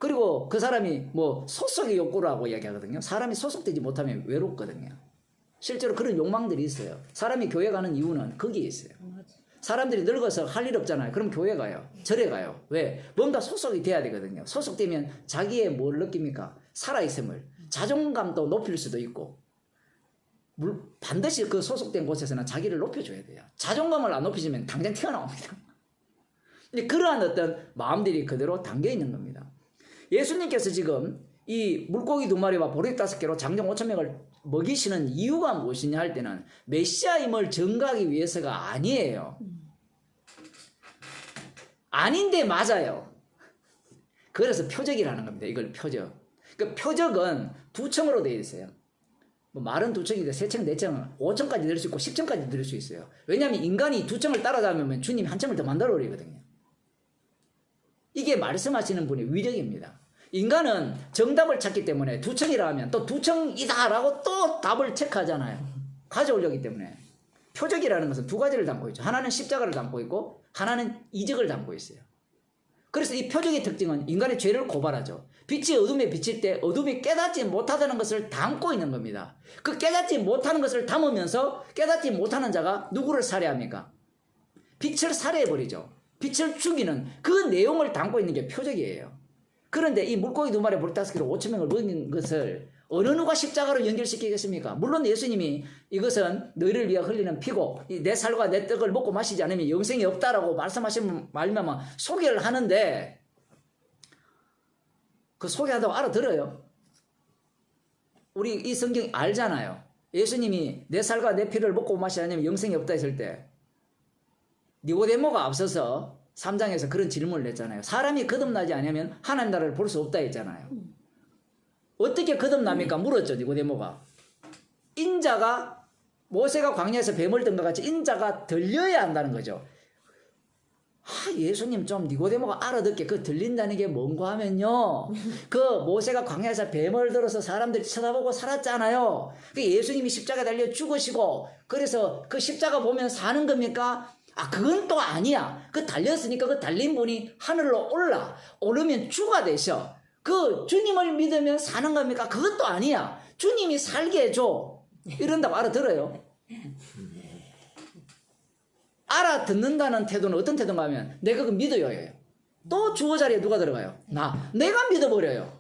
그리고 그 사람이 뭐 소속의 욕구라고 이야기하거든요. 사람이 소속되지 못하면 외롭거든요. 실제로 그런 욕망들이 있어요. 사람이 교회 가는 이유는 거기에 있어요. 맞아. 사람들이 늙어서 할 일 없잖아요. 그럼 교회 가요. 절에 가요. 왜? 뭔가 소속이 돼야 되거든요. 소속되면 자기의 뭘 느낍니까? 살아있음을. 자존감도 높일 수도 있고. 반드시 그 소속된 곳에서는 자기를 높여줘야 돼요. 자존감을 안 높여주면 당장 튀어나옵니다. 근데 그러한 어떤 마음들이 그대로 담겨 있는 겁니다. 예수님께서 지금 이 물고기 2마리와 보리 5개로 장정 5,000명을 먹이시는 이유가 무엇이냐 할 때는 메시아임을 증거하기 위해서가 아니에요. 아닌데 맞아요. 그래서 표적이라는 겁니다. 이걸 표적. 그 표적은 2층으로 되어 있어요. 뭐 말은 2층인데 3층, 4층, 5층까지 늘 수 있고 10층까지 늘 수 있어요. 왜냐하면 인간이 2층을 따라다니면 주님이 한 층을 더 만들어 버리거든요. 이게 말씀하시는 분의 위력입니다. 인간은 정답을 찾기 때문에 2층이라 하면 또 2층이다라고 또 답을 체크하잖아요. 가져오려기 때문에. 표적이라는 것은 2가지를 담고 있죠. 하나는 십자가를 담고 있고 하나는 이적을 담고 있어요. 그래서 이 표적의 특징은 인간의 죄를 고발하죠. 빛이 어둠에 비칠 때 어둠이 깨닫지 못하다는 것을 담고 있는 겁니다. 그 깨닫지 못하는 것을 담으면서 깨닫지 못하는 자가 누구를 살해합니까? 빛을 살해해버리죠. 빛을 죽이는 그 내용을 담고 있는 게 표적이에요. 그런데 이 물고기 2마리 보리 5개로 5,000명을 먹인 것을 어느 누가 십자가로 연결시키겠습니까? 물론 예수님이 이것은 너희를 위하여 흘리는 피고 내 살과 내 떡을 먹고 마시지 않으면 영생이 없다라고 말씀하시면 말면 소개를 하는데 그 소개한다고 알아들어요. 우리 이 성경 알잖아요. 예수님이 내 살과 내 피를 먹고 마시지 않으면 영생이 없다 했을 때 니고데모가 앞서서 3장에서 그런 질문을 냈잖아요. 사람이 거듭나지 않으면 하나님 나라를 볼 수 없다 했잖아요. 어떻게 거듭납니까? 물었죠. 니고데모가. 인자가 모세가 광야에서 뱀을 든 것 같이 인자가 들려야 한다는 거죠. 예수님 좀 니고데모가 알아듣게 그 들린다는 게 뭔가 하면요. 그 모세가 광야에서 뱀을 들어서 사람들이 쳐다보고 살았잖아요. 그 예수님이 십자가 달려 죽으시고 그래서 그 십자가 보면 사는 겁니까? 그건 또 아니야. 그 달렸으니까 그 달린 분이 하늘로 오르면 주가 되셔. 그 주님을 믿으면 사는 겁니까? 그것도 아니야. 주님이 살게 해줘. 이런다고 알아들어요. 알아듣는다는 태도는 어떤 태도인가 하면 내가 그 믿어요예요. 또 주어 자리에 누가 들어가요? 내가 믿어버려요.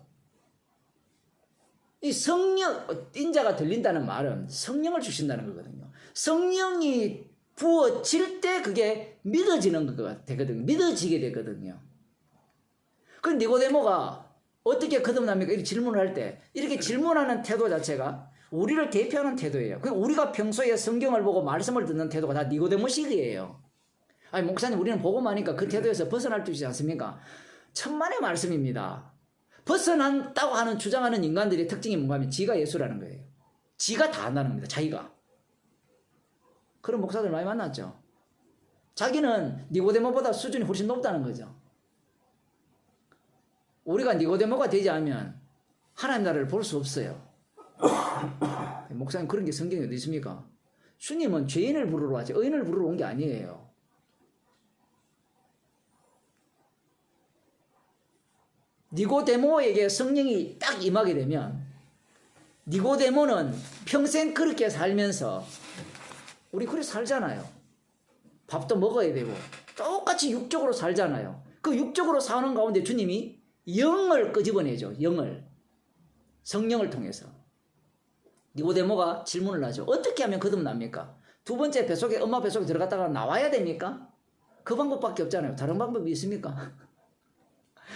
이 성령, 인자가 들린다는 말은 성령을 주신다는 거거든요. 성령이 부어질 때 그게 믿어지는 거가 되거든요. 믿어지게 되거든요. 그럼 니고데모가 어떻게 거듭납니까? 이렇게 질문을 할 때 이렇게 질문하는 태도 자체가 우리를 대표하는 태도예요. 우리가 평소에 성경을 보고 말씀을 듣는 태도가 다 니고데모식이에요. 목사님 우리는 보고만 하니까 그 태도에서 벗어날 수 있지 않습니까? 천만의 말씀입니다. 벗어난다고 하는 주장하는 인간들의 특징이 뭔가 하면 지가 예수라는 거예요. 지가 다 한다는 겁니다. 자기가. 그런 목사들 많이 만났죠. 자기는 니고데모보다 수준이 훨씬 높다는 거죠. 우리가 니고데모가 되지 않으면 하나님 나라를 볼 수 없어요. 목사님 그런 게 성경에 어디 있습니까? 주님은 죄인을 부르러 왔지 의인을 부르러 온 게 아니에요. 니고데모에게 성령이 딱 임하게 되면 니고데모는 평생 그렇게 살면서 우리 그렇게 살잖아요. 밥도 먹어야 되고 똑같이 육적으로 살잖아요. 그 육적으로 사는 가운데 주님이 영을 끄집어내죠. 영을. 성령을 통해서. 니고데모가 질문을 하죠. 어떻게 하면 거듭납니까? 2번째 뱃속에 엄마 뱃속에 들어갔다가 나와야 됩니까? 그 방법밖에 없잖아요. 다른 방법이 있습니까?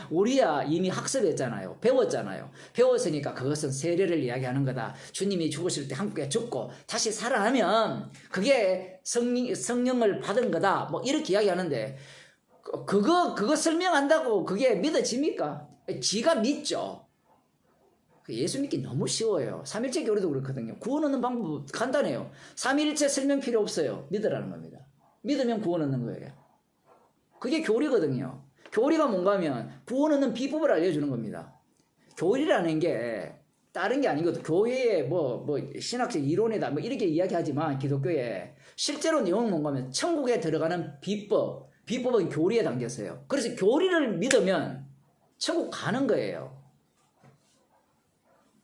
우리야 이미 학습했잖아요. 배웠잖아요. 배웠으니까 그것은 세례를 이야기하는 거다. 주님이 죽으실 때 함께 죽고 다시 살아나면 그게 성령을 받은 거다. 뭐 이렇게 이야기하는데 그거 설명한다고 그게 믿어집니까? 지가 믿죠. 예수 믿기 너무 쉬워요. 삼일체 교리도 그렇거든요. 구원 얻는 방법 간단해요. 삼일체 설명 필요 없어요. 믿으라는 겁니다. 믿으면 구원 얻는 거예요. 그게 교리거든요. 교리가 뭔가 하면 구원 얻는 비법을 알려주는 겁니다. 교리라는 게 다른 게 아니거든. 교회에 뭐 신학적 이론이다 뭐 이렇게 이야기하지만 기독교에 실제로 내용은 뭔가 하면 천국에 들어가는 비법은 교리에 담겼어요. 그래서 교리를 믿으면 천국 가는 거예요.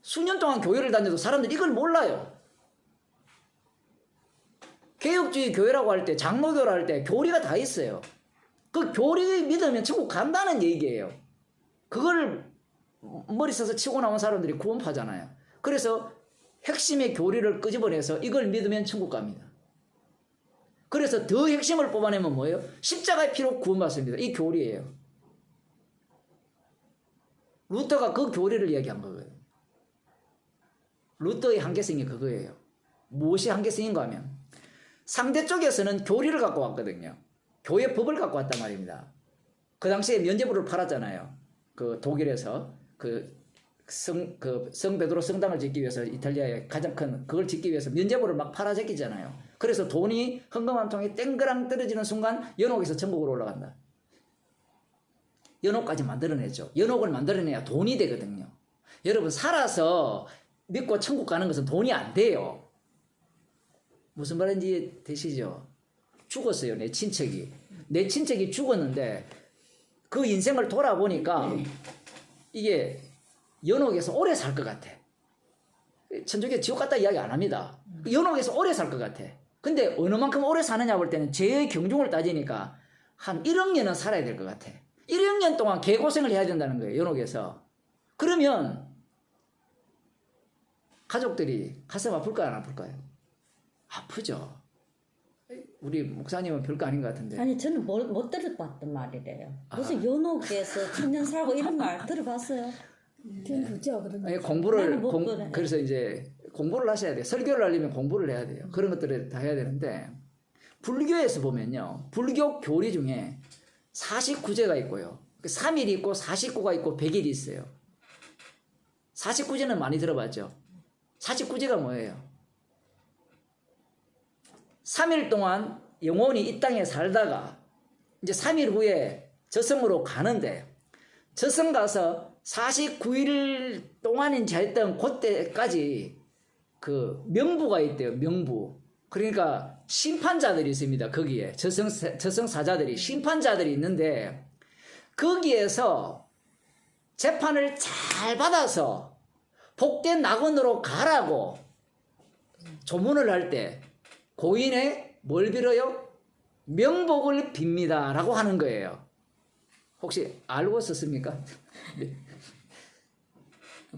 수년 동안 교회를 다녀도 사람들이 이걸 몰라요. 개혁주의 교회라고 할 때, 장로교라 할 때 교리가 다 있어요. 그 교리 믿으면 천국 간다는 얘기예요. 그걸 머리 써서 치고 나온 사람들이 구원파잖아요. 그래서 핵심의 교리를 끄집어내서 이걸 믿으면 천국 갑니다. 그래서 더 핵심을 뽑아내면 뭐예요? 십자가의 피로 구원받습니다. 이 교리예요. 루터가 그 교리를 이야기한 거거든요. 루터의 한계성이 그거예요. 무엇이 한계성인가 하면 상대 쪽에서는 교리를 갖고 왔거든요. 교회 법을 갖고 왔단 말입니다. 그 당시에 면죄부를 팔았잖아요. 그 독일에서 성 베드로 성당을 짓기 위해서 이탈리아의 가장 큰 그걸 짓기 위해서 면죄부를 막 팔아제끼잖아요. 그래서 돈이 헌금 한 통에 땡그랑 떨어지는 순간 연옥에서 천국으로 올라간다. 연옥까지 만들어내죠. 연옥을 만들어내야 돈이 되거든요. 여러분 살아서 믿고 천국 가는 것은 돈이 안 돼요. 무슨 말인지 되시죠? 죽었어요. 내 친척이 죽었는데 그 인생을 돌아보니까 이게 연옥에서 오래 살 것 같아. 천주교 지옥 갔다 이야기 안 합니다. 연옥에서 오래 살 것 같아. 근데 어느 만큼 오래 사느냐 볼 때는 제 경중을 따지니까 한 1억 년은 살아야 될 것 같아. 1억 년 동안 개고생을 해야 된다는 거예요. 연옥에서. 그러면 가족들이 가슴 아플까요? 안 아플까요? 아프죠. 우리 목사님은 별거 아닌 것 같은데. 아니 저는 못 들어봤던 말이래요. 무슨 연옥에서 천년 살고 이런 말 들어봤어요? 전 그죠. 그런 아니, 거. 그래서 이제 공부를 하셔야 돼요. 설교를 하려면 공부를 해야 돼요. 그런 것들을 다 해야 되는데, 불교에서 보면요. 불교 교리 중에 49제가 있고요. 3일이 있고 49가 있고 100일이 있어요. 49제는 많이 들어봤죠. 49제가 뭐예요? 3일 동안 영원히 이 땅에 살다가 이제 3일 후에 저승으로 가는데, 저승 가서 49일 동안인 잘했던 그때까지 그 명부가 있대요. 명부. 그러니까 심판자들이 있습니다. 거기에 저승사자들이 심판자들이 있는데 거기에서 재판을 잘 받아서 복된 낙원으로 가라고 조문을 할 때 고인의 뭘 빌어요? 명복을 빕니다 라고 하는 거예요. 혹시 알고 썼습니까?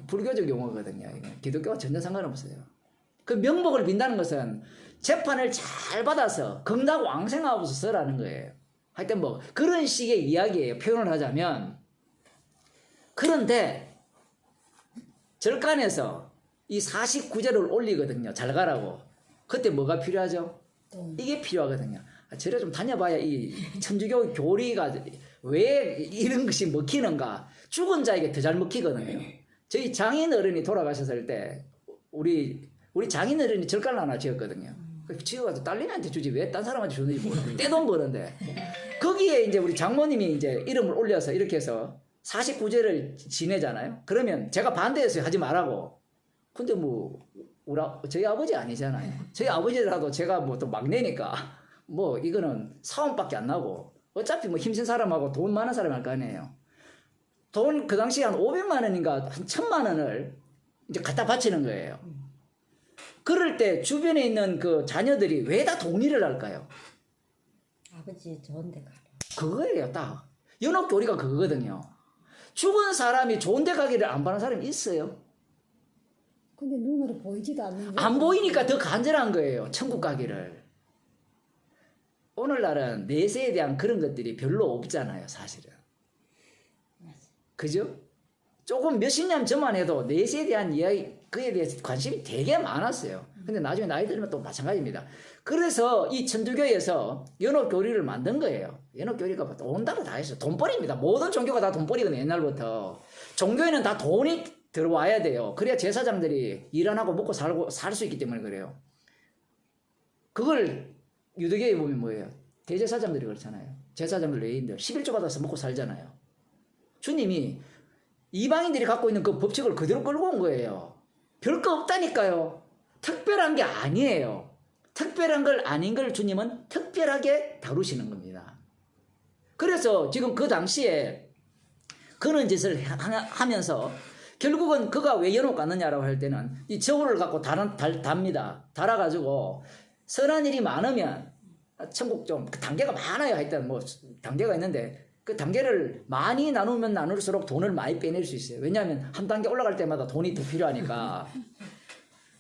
불교적 용어거든요. 기독교와 전혀 상관없어요. 그 명복을 빈다는 것은 재판을 잘 받아서 건강왕생하고서 쓰라는 거예요. 하여튼 뭐 그런 식의 이야기예요. 표현을 하자면. 그런데 절간에서 이 49제를 올리거든요. 잘 가라고. 그때 뭐가 필요하죠? 이게 필요하거든요. 저래 좀 다녀봐야 이 천주교 교리가 왜 이런 것이 먹히는가. 죽은 자에게 더 잘 먹히거든요. 저희 장인 어른이 돌아가셨을 때 우리 장인 어른이 절간을 하나 지었거든요. 지어가지고 딸내미한테 주지 왜 딴 사람한테 주는지 모르겠어요. 떼돈 버는데 거기에 이제 우리 장모님이 이제 이름을 올려서 이렇게 해서 49제를 지내잖아요. 그러면 제가 반대했어요. 하지 말라고. 근데 뭐 저희 아버지 아니잖아요. 저희 아버지라도 제가 뭐 또 막내니까 뭐 이거는 사원밖에 안 나고 어차피 뭐 힘센 사람하고 돈 많은 사람이 할 거 아니에요. 돈 그 당시에 한 500만 원인가 한 1000만 원을 이제 갖다 바치는 거예요. 그럴 때 주변에 있는 그 자녀들이 왜 다 동의를 할까요? 아버지 좋은 데 가라. 그거예요, 딱. 연옥교리가 그거거든요. 죽은 사람이 좋은 데 가기를 안 바라는 사람이 있어요. 근데 눈으로 보이지도 않는 안 보이니까 더 간절한 거예요, 천국 가기를. 오늘날은 내세에 대한 그런 것들이 별로 없잖아요, 사실은. 그죠? 조금 몇십 년 전만 해도 내세에 대한 이야기, 그에 대해서 관심이 되게 많았어요. 근데 나중에 나이 들면 또 마찬가지입니다. 그래서 이 천주교에서 연옥교리를 만든 거예요. 연옥교리가 온다고 다 했어요. 돈벌이입니다. 모든 종교가 다 돈벌이거든요, 옛날부터. 종교에는 다 돈이 들어와야 돼요. 그래야 제사장들이 일 안 하고 먹고 살 수 있기 때문에 그래요. 그걸 유대교에 보면 뭐예요? 대제사장들이 그렇잖아요. 제사장들 레인들 11조 받아서 먹고 살잖아요. 주님이 이방인들이 갖고 있는 그 법칙을 그대로 끌고 온 거예요. 별거 없다니까요. 특별한 게 아니에요. 특별한 걸 아닌 걸 주님은 특별하게 다루시는 겁니다. 그래서 지금 그 당시에 그런 짓을 하면서 결국은 그가 왜 연옥 갔느냐라고 할 때는 이 저울을 갖고 답니다. 달아가지고 선한 일이 많으면 천국 좀 그 단계가 많아요. 하여튼 뭐 단계가 있는데 그 단계를 많이 나누면 나눌수록 돈을 많이 빼낼 수 있어요. 왜냐하면 한 단계 올라갈 때마다 돈이 더 필요하니까.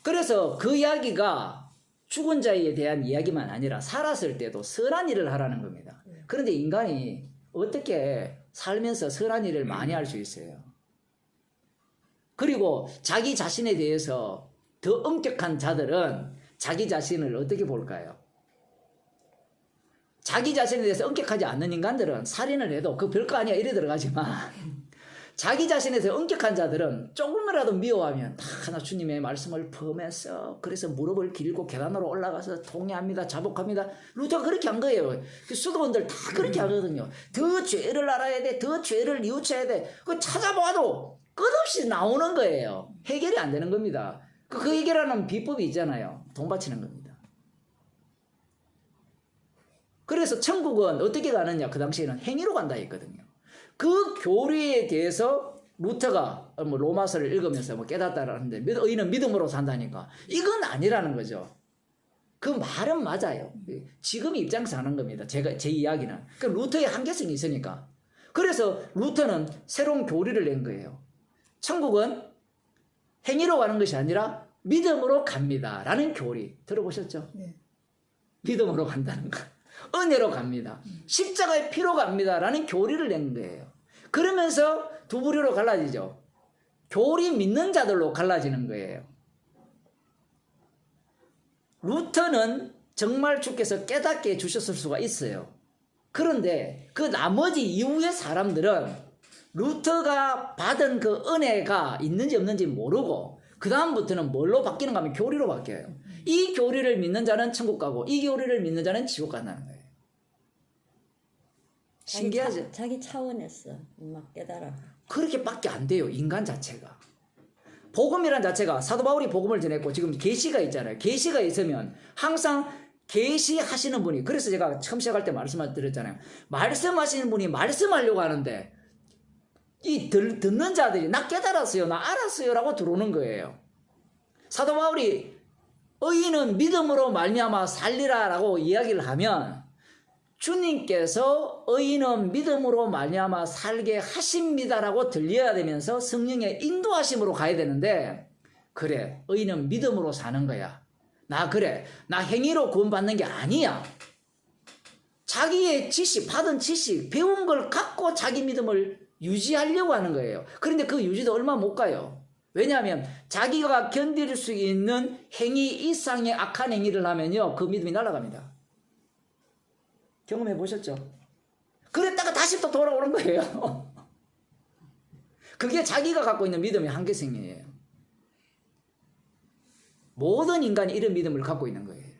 그래서 그 이야기가 죽은 자에 대한 이야기만 아니라 살았을 때도 선한 일을 하라는 겁니다. 그런데 인간이 어떻게 살면서 선한 일을 많이 할 수 있어요? 그리고 자기 자신에 대해서 더 엄격한 자들은 자기 자신을 어떻게 볼까요? 자기 자신에 대해서 엄격하지 않는 인간들은 살인을 해도 그 별거 아니야 이래 들어가지만 자기 자신에 대해서 엄격한 자들은 조금이라도 미워하면 나 주님의 말씀을 범했어. 그래서 무릎을 길고 계단으로 올라가서 통회합니다. 자복합니다. 루터가 그렇게 한 거예요. 수도원들 다 그렇게 하거든요. 더 죄를 알아야 돼. 더 죄를 뉘우쳐야 돼. 그 찾아봐도 끝없이 나오는 거예요. 해결이 안 되는 겁니다. 그 해결하는 비법이 있잖아요. 돈 바치는 겁니다. 그래서 천국은 어떻게 가느냐? 그 당시에는 행위로 간다 했거든요. 그 교리에 대해서 루터가 뭐 로마서를 읽으면서 뭐 깨닫다라는데 의인은 믿음으로 산다니까 이건 아니라는 거죠. 그 말은 맞아요. 지금 입장에서 하는 겁니다. 제 이야기는. 그 루터의 한계성이 있으니까. 그래서 루터는 새로운 교리를 낸 거예요. 천국은 행위로 가는 것이 아니라 믿음으로 갑니다. 라는 교리. 들어보셨죠? 네. 믿음으로 간다는 거. 은혜로 갑니다. 십자가의 피로 갑니다. 라는 교리를 낸 거예요. 그러면서 두 부류로 갈라지죠. 교리 믿는 자들로 갈라지는 거예요. 루터는 정말 주께서 깨닫게 해주셨을 수가 있어요. 그런데 그 나머지 이후의 사람들은 루터가 받은 그 은혜가 있는지 없는지 모르고 그 다음부터는 뭘로 바뀌는가 하면 교리로 바뀌어요. 이 교리를 믿는 자는 천국 가고 이 교리를 믿는 자는 지옥 간다는 거예요. 신기하죠? 자기 차원에서 막 깨달아. 그렇게밖에 안 돼요. 인간 자체가. 복음이란 자체가 사도 바울이 복음을 전했고 지금 계시가 있잖아요. 계시가 있으면 항상 계시하시는 분이, 그래서 제가 처음 시작할 때 말씀을 드렸잖아요. 말씀하시는 분이 말씀하려고 하는데 이 듣는 자들이 나 깨달았어요, 나 알았어요 라고 들어오는 거예요. 사도 바울이 의인은 믿음으로 말미암아 살리라 라고 이야기를 하면 주님께서 의인은 믿음으로 말미암아 살게 하십니다라고 들려야 되면서 성령의 인도하심으로 가야 되는데, 그래 의인은 믿음으로 사는 거야. 나 행위로 구원받는 게 아니야. 자기의 지식, 받은 지식, 배운 걸 갖고 자기 믿음을 유지하려고 하는 거예요. 그런데 그 유지도 얼마 못 가요. 왜냐하면 자기가 견딜 수 있는 행위 이상의 악한 행위를 하면요, 그 믿음이 날아갑니다. 경험해 보셨죠? 그랬다가 다시 또 돌아오는 거예요. 그게 자기가 갖고 있는 믿음의 한계성이에요. 모든 인간이 이런 믿음을 갖고 있는 거예요.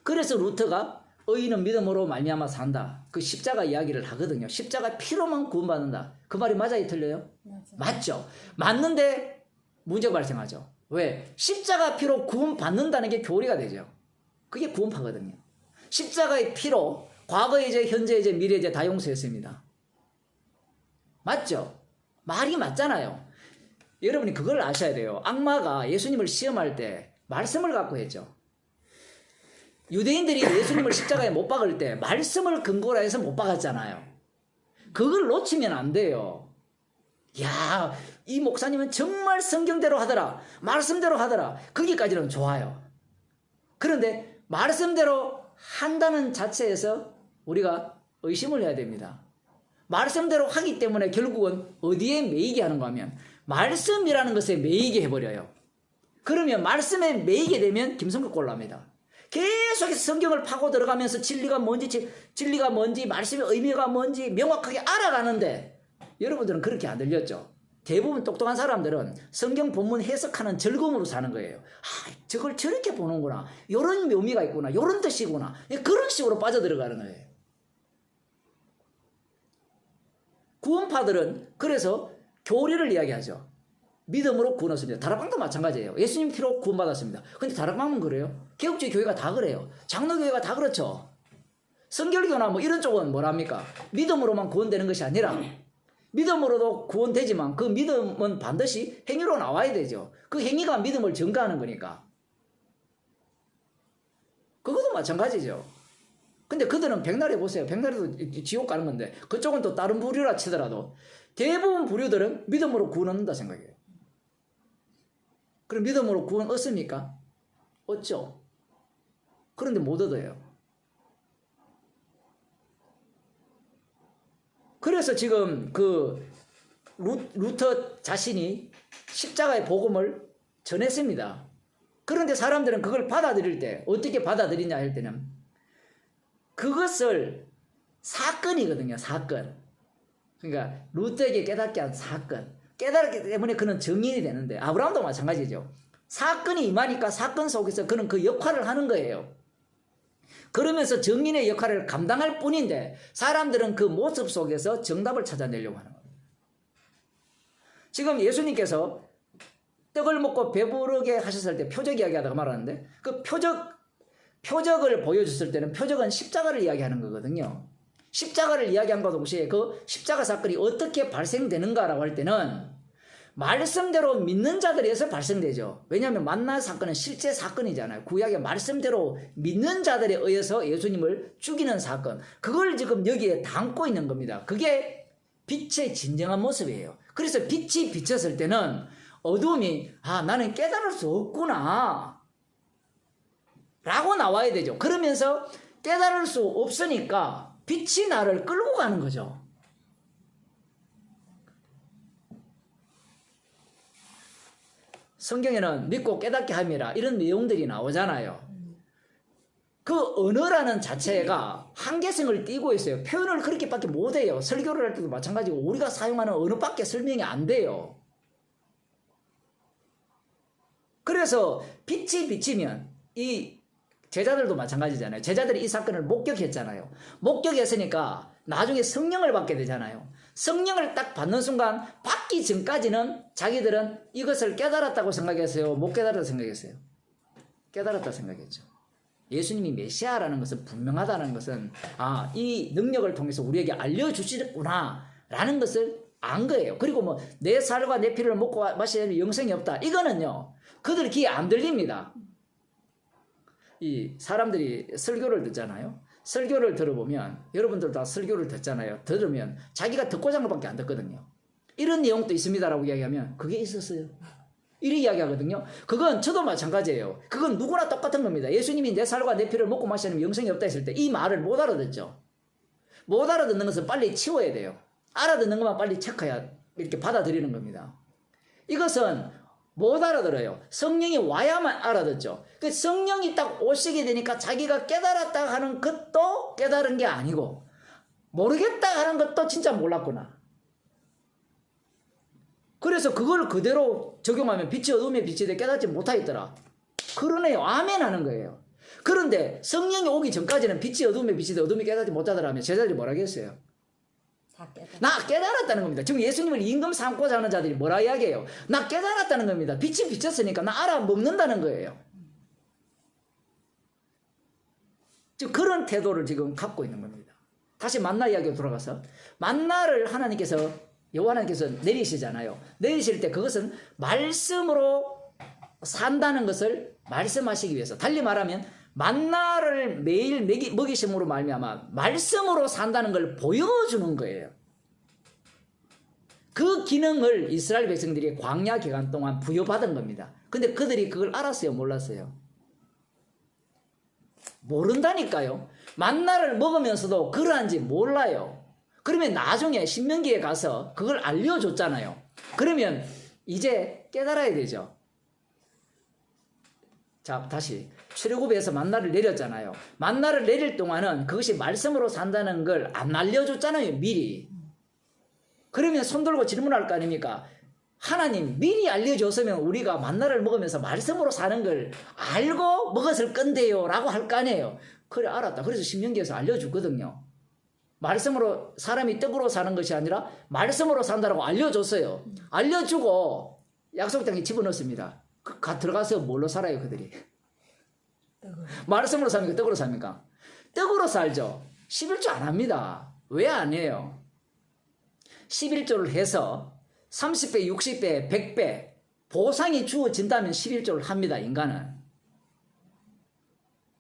그래서 루터가 의인은 믿음으로 말미암아 산다, 그 십자가 이야기를 하거든요. 십자가 피로만 구원받는다. 그 말이 맞아요, 틀려요? 맞죠. 맞는데 문제가 발생하죠. 왜? 십자가 피로 구원받는다는 게 교리가 되죠. 그게 구원파거든요. 십자가의 피로 과거 이제 현재 이제 미래 이제 다 용서했습니다. 맞죠? 말이 맞잖아요. 여러분이 그걸 아셔야 돼요. 악마가 예수님을 시험할 때 말씀을 갖고 했죠. 유대인들이 예수님을 십자가에 못 박을 때 말씀을 근거로 해서 못 박았잖아요. 그걸 놓치면 안 돼요. 야, 이 목사님은 정말 성경대로 하더라, 말씀대로 하더라, 거기까지는 좋아요. 그런데 말씀대로 한다는 자체에서 우리가 의심을 해야 됩니다. 말씀대로 하기 때문에 결국은 어디에 매이게 하는가 하면 말씀이라는 것에 매이게 해버려요. 그러면 말씀에 매이게 되면 김성국 꼴납니다. 계속해서 성경을 파고 들어가면서 진리가 뭔지 말씀의 의미가 뭔지 명확하게 알아가는데, 여러분들은 그렇게 안 들렸죠? 대부분 똑똑한 사람들은 성경 본문 해석하는 즐거움으로 사는 거예요. 아, 저걸 저렇게 보는구나, 이런 묘미가 있구나, 이런 뜻이구나, 그런 식으로 빠져들어가는 거예요. 구원파들은 그래서 교리를 이야기하죠. 믿음으로 구원 얻습니다. 다락방도 마찬가지예요. 예수님 피로 구원받았습니다. 근데 다락방은 그래요? 개혁주의 교회가 다 그래요. 장로교회가 다 그렇죠. 성결교나 뭐 이런 쪽은 뭐랍니까? 믿음으로만 구원되는 것이 아니라 믿음으로도 구원되지만 그 믿음은 반드시 행위로 나와야 되죠. 그 행위가 믿음을 증가하는 거니까. 그것도 마찬가지죠. 근데 그들은 백날 해보세요. 백날에도 지옥 가는 건데 그쪽은 또 다른 부류라 치더라도 대부분 부류들은 믿음으로 구원 얻는다 생각해요. 그럼 믿음으로 구원 얻습니까? 얻죠. 그런데 못 얻어요. 그래서 지금 그 루터 자신이 십자가의 복음을 전했습니다. 그런데 사람들은 그걸 받아들일 때 어떻게 받아들이냐 할 때는 그것을 사건이거든요. 사건. 그러니까 루터에게 깨닫게 한 사건. 깨달았기 때문에 그는 증인이 되는데 아브라함도 마찬가지죠. 사건이 임하니까 사건 속에서 그는 그 역할을 하는 거예요. 그러면서 증인의 역할을 감당할 뿐인데 사람들은 그 모습 속에서 정답을 찾아내려고 하는 겁니다. 지금 예수님께서 떡을 먹고 배부르게 하셨을 때 표적 이야기하다가 말하는데 그 표적을 보여줬을 때는 표적은 십자가를 이야기하는 거거든요. 십자가를 이야기한 것 동시에 그 십자가 사건이 어떻게 발생되는가라고 할 때는 말씀대로 믿는 자들에 의해서 발생되죠. 왜냐하면 만나 사건은 실제 사건이잖아요. 구약의 말씀대로 믿는 자들에 의해서 예수님을 죽이는 사건. 그걸 지금 여기에 담고 있는 겁니다. 그게 빛의 진정한 모습이에요. 그래서 빛이 비쳤을 때는 어둠이 나는 깨달을 수 없구나 라고 나와야 되죠. 그러면서 깨달을 수 없으니까 빛이 나를 끌고 가는 거죠. 성경에는 믿고 깨닫게 함이라 이런 내용들이 나오잖아요. 그 언어라는 자체가 한계성을 띠고 있어요. 표현을 그렇게밖에 못해요. 설교를 할 때도 마찬가지고 우리가 사용하는 언어밖에 설명이 안 돼요. 그래서 빛이 비치면 이 제자들도 마찬가지잖아요. 제자들이 이 사건을 목격했잖아요. 목격했으니까 나중에 성령을 받게 되잖아요. 성령을 딱 받는 순간 받기 전까지는 자기들은 이것을 깨달았다고 생각했어요? 못 깨달았다고 생각했어요? 깨달았다고 생각했죠. 예수님이 메시아라는 것은 분명하다는 것은 이 능력을 통해서 우리에게 알려주시구나 라는 것을 안 거예요. 그리고 뭐 내 살과 내 피를 먹고 마시면 영생이 없다. 이거는요. 그들 귀에 안 들립니다. 이 사람들이 설교를 듣잖아요. 설교를 들어보면 여러분들 다 설교를 듣잖아요. 들으면 자기가 듣고자 한 것밖에 안 듣거든요. 이런 내용도 있습니다라고 이야기하면 그게 있었어요. 이렇게 이야기하거든요. 그건 저도 마찬가지예요. 그건 누구나 똑같은 겁니다. 예수님이 내 살과 내 피를 먹고 마시면 영생이 없다 했을 때 이 말을 못 알아듣죠. 못 알아듣는 것은 빨리 치워야 돼요. 알아듣는 것만 빨리 체크해야 이렇게 받아들이는 겁니다. 이것은 못 알아들어요. 성령이 와야만 알아듣죠. 그 성령이 딱 오시게 되니까 자기가 깨달았다 하는 것도 깨달은 게 아니고 모르겠다 하는 것도 진짜 몰랐구나. 그래서 그걸 그대로 적용하면 빛이 어둠에 빛이 돼 깨닫지 못하겠더라. 그러네요. 아멘 하는 거예요. 그런데 성령이 오기 전까지는 빛이 어둠에 빛이 돼 어둠이 깨닫지 못하더라면 제자들이 뭐라 하겠어요? 나 깨달았다는 겁니다. 지금 예수님을 임금 삼고자 하는 자들이 뭐라 이야기해요? 나 깨달았다는 겁니다. 빛이 비쳤으니까 나 알아먹는다는 거예요. 지금 그런 태도를 지금 갖고 있는 겁니다. 다시 만나 이야기로 돌아가서 만나를 하나님께서 여호와 하나님께서 내리시잖아요. 내리실 때 그것은 말씀으로 산다는 것을 말씀하시기 위해서 달리 말하면 만나를 매일 먹이심으로 말미암아 말씀으로 산다는 걸 보여주는 거예요. 그 기능을 이스라엘 백성들이 광야 기간 동안 부여받은 겁니다. 근데 그들이 그걸 알았어요? 몰랐어요? 모른다니까요. 만나를 먹으면서도 그러한지 몰라요. 그러면 나중에 신명기에 가서 그걸 알려줬잖아요. 그러면 이제 깨달아야 되죠. 자, 다시 출애굽에서 만나를 내렸잖아요. 만나를 내릴 동안은 그것이 말씀으로 산다는 걸 안 알려줬잖아요. 미리. 그러면 손 들고 질문할 거 아닙니까? 하나님 미리 알려줬으면 우리가 만나를 먹으면서 말씀으로 사는 걸 알고 먹었을 건데요 라고 할 거 아니에요. 그래 알았다. 그래서 신명기에서 알려주거든요. 말씀으로 사람이 떡으로 사는 것이 아니라 말씀으로 산다라고 알려줬어요. 알려주고 약속 땅에 집어넣습니다. 들어가서 뭘로 살아요 그들이? 말씀으로 삽니까? 떡으로 삽니까? 떡으로 살죠. 11조 안 합니다. 왜 안 해요? 11조를 해서 30배, 60배, 100배 보상이 주어진다면 11조를 합니다. 인간은.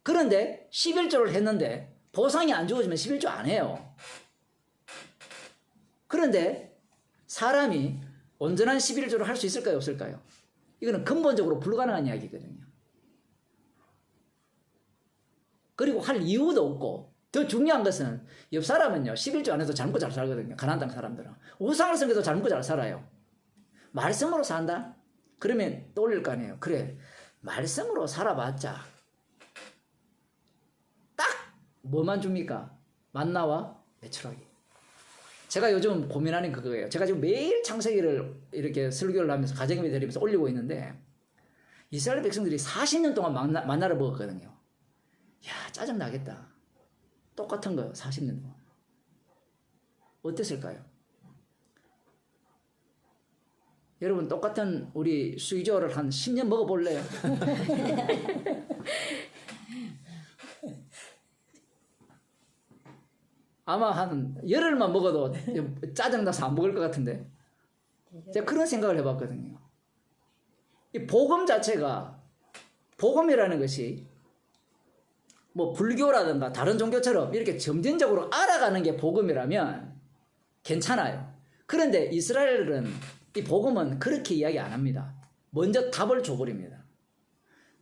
그런데 11조를 했는데 보상이 안 주어지면 11조 안 해요. 그런데 사람이 온전한 11조를 할 수 있을까요? 없을까요? 이거는 근본적으로 불가능한 이야기거든요. 그리고 할 이유도 없고, 더 중요한 것은 옆 사람은요 11조 안 해도 잘 먹고 잘 살거든요. 가난한 사람들은 우상을 섬겨도 잘 먹고 잘 살아요. 말씀으로 산다? 그러면 떠올릴 거 아니에요. 그래, 말씀으로 살아봤자 딱 뭐만 줍니까? 만나와 메추라기. 제가 요즘 고민하는 그거예요. 제가 지금 매일 창세기를 이렇게 설교를 하면서 가정예배 드리면서 올리고 있는데, 이스라엘 백성들이 40년 동안 만나를 먹었거든요. 야, 짜증나겠다. 똑같은 거요, 40년 동안. 어땠을까요? 여러분, 똑같은 우리 수이조를 한 10년 먹어볼래요? 아마 한 열흘만 먹어도 짜증나서 안 먹을 것 같은데, 제가 그런 생각을 해봤거든요. 이 복음 자체가, 복음이라는 것이 뭐 불교라든가 다른 종교처럼 이렇게 점진적으로 알아가는 게 복음이라면 괜찮아요. 그런데 이스라엘은 이 복음은 그렇게 이야기 안 합니다. 먼저 답을 줘버립니다.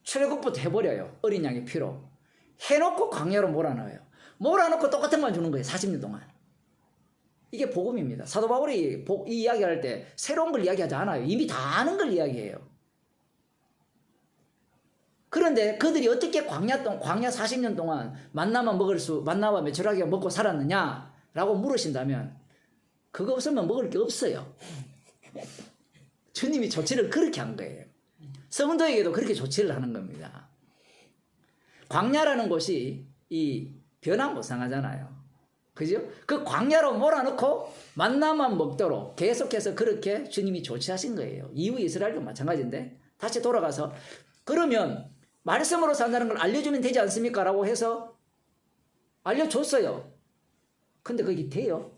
출애굽부터 해버려요. 어린 양의 피로. 해놓고 광야로 몰아넣어요. 몰아넣고 똑같은 만 주는 거예요. 40년 동안. 이게 복음입니다. 사도 바울이 이 이야기할 때 새로운 걸 이야기하지 않아요. 이미 다 아는 걸 이야기해요. 그런데 그들이 어떻게 광야 40년 동안 만나와 메추라기가 먹고 살았느냐라고 물으신다면, 그거 없으면 먹을 게 없어요. 주님이 조치를 그렇게 한 거예요. 성도에게도 그렇게 조치를 하는 겁니다. 광야라는 곳이 이 변화무쌍하잖아요. 그죠? 그 광야로 몰아넣고 만나만 먹도록 계속해서 그렇게 주님이 조치하신 거예요. 이후 이스라엘도 마찬가지인데, 다시 돌아가서 그러면 말씀으로 산다는 걸 알려주면 되지 않습니까? 라고 해서 알려줬어요. 근데 그게 돼요?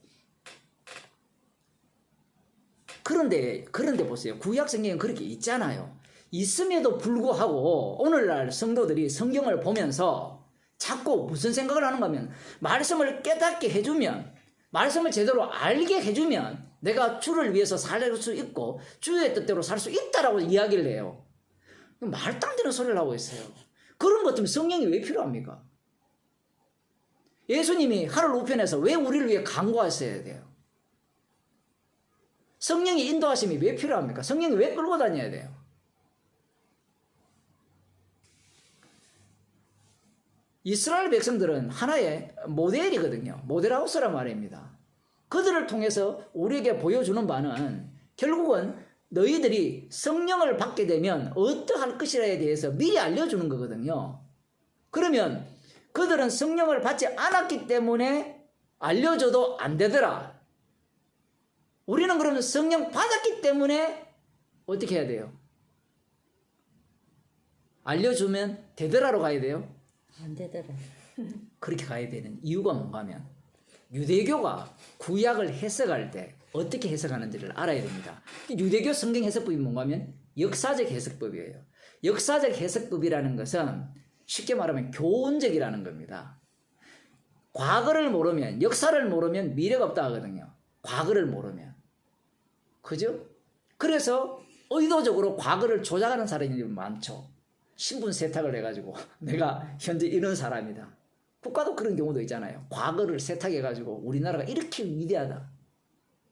그런데 보세요. 구약 성경에 그렇게 있잖아요. 있음에도 불구하고 오늘날 성도들이 성경을 보면서 자꾸 무슨 생각을 하는가 하면, 말씀을 깨닫게 해주면, 말씀을 제대로 알게 해주면 내가 주를 위해서 살 수 있고 주의 뜻대로 살 수 있다라고 이야기를 해요. 말도 안 되는 소리를 하고 있어요. 그런 것 때문에 성령이 왜 필요합니까? 예수님이 하늘 우편에서 왜 우리를 위해 간구하셔야 돼요? 성령의 인도하심이 왜 필요합니까? 성령이 왜 끌고 다녀야 돼요? 이스라엘 백성들은 하나의 모델이거든요. 모델하우스란 말입니다. 그들을 통해서 우리에게 보여주는 바는 결국은 너희들이 성령을 받게 되면 어떠할 것이라에 대해서 미리 알려주는 거거든요. 그러면 그들은 성령을 받지 않았기 때문에 알려줘도 안 되더라. 우리는 그러면 성령 받았기 때문에 어떻게 해야 돼요? 알려주면 되더라로 가야 돼요? 안 되더라. 그렇게 가야 되는 이유가 뭔가 하면, 유대교가 구약을 해석할 때 어떻게 해석하는지를 알아야 됩니다. 유대교 성경 해석법이 뭔가 하면 역사적 해석법이에요. 역사적 해석법이라는 것은 쉽게 말하면 교훈적이라는 겁니다. 과거를 모르면, 역사를 모르면 미래가 없다 하거든요. 과거를 모르면. 그죠? 그래서 의도적으로 과거를 조작하는 사람이 많죠. 신분 세탁을 해가지고 내가 현재 이런 사람이다. 국가도 그런 경우도 있잖아요. 과거를 세탁해가지고 우리나라가 이렇게 위대하다.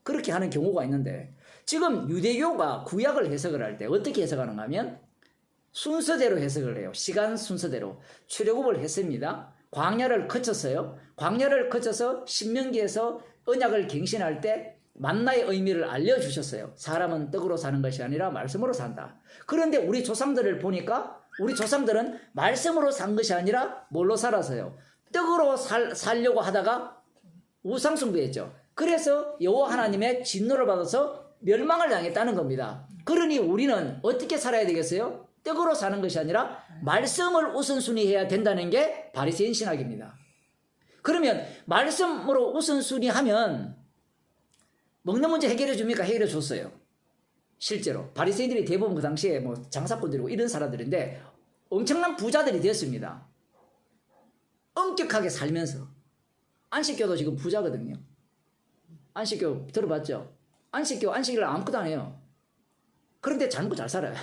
그렇게 하는 경우가 있는데, 지금 유대교가 구약을 해석을 할 때 어떻게 해석하는가 하면 순서대로 해석을 해요. 시간 순서대로. 출애굽을 했습니다. 광야를 거쳤어요. 광야를 거쳐서 신명기에서 언약을 갱신할 때 만나의 의미를 알려주셨어요. 사람은 떡으로 사는 것이 아니라 말씀으로 산다. 그런데 우리 조상들을 보니까 우리 조상들은 말씀으로 산 것이 아니라 뭘로 살아서요? 떡으로 살려고 하다가 우상숭배했죠. 그래서 여호와 하나님의 진노를 받아서 멸망을 당했다는 겁니다. 그러니 우리는 어떻게 살아야 되겠어요? 떡으로 사는 것이 아니라 말씀을 우선순위 해야 된다는 게 바리새인 신학입니다. 그러면 말씀으로 우선순위 하면 먹는 문제 해결해 줍니까? 해결해 줬어요. 실제로 바리새인들이 대부분 그 당시에 뭐 장사꾼들이고 이런 사람들인데 엄청난 부자들이 되었습니다. 엄격하게 살면서. 안식교도 지금 부자거든요. 안식교 들어봤죠? 안식교 안식일을 아무것도 안 해요. 그런데 잘 먹고 잘 살아요.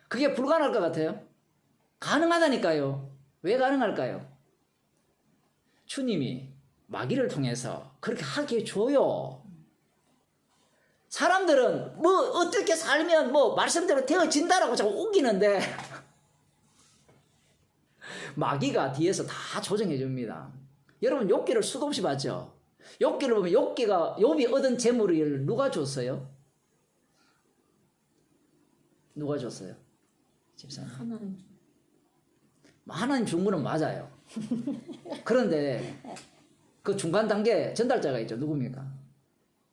그게 불가능할 것 같아요? 가능하다니까요. 왜 가능할까요? 주님이 마귀를 통해서 그렇게 하게 해줘요. 사람들은 뭐 어떻게 살면 뭐 말씀대로 되어진다라고 자꾸 우기는데 마귀가 뒤에서 다 조정해 줍니다. 여러분 욥기를 수도 없이 봤죠? 욥기를 보면 욥이 얻은 재물을 누가 줬어요? 누가 줬어요? 집사님. 하나님 준 거는 맞아요. 그런데 그 중간 단계 전달자가 있죠. 누굽니까?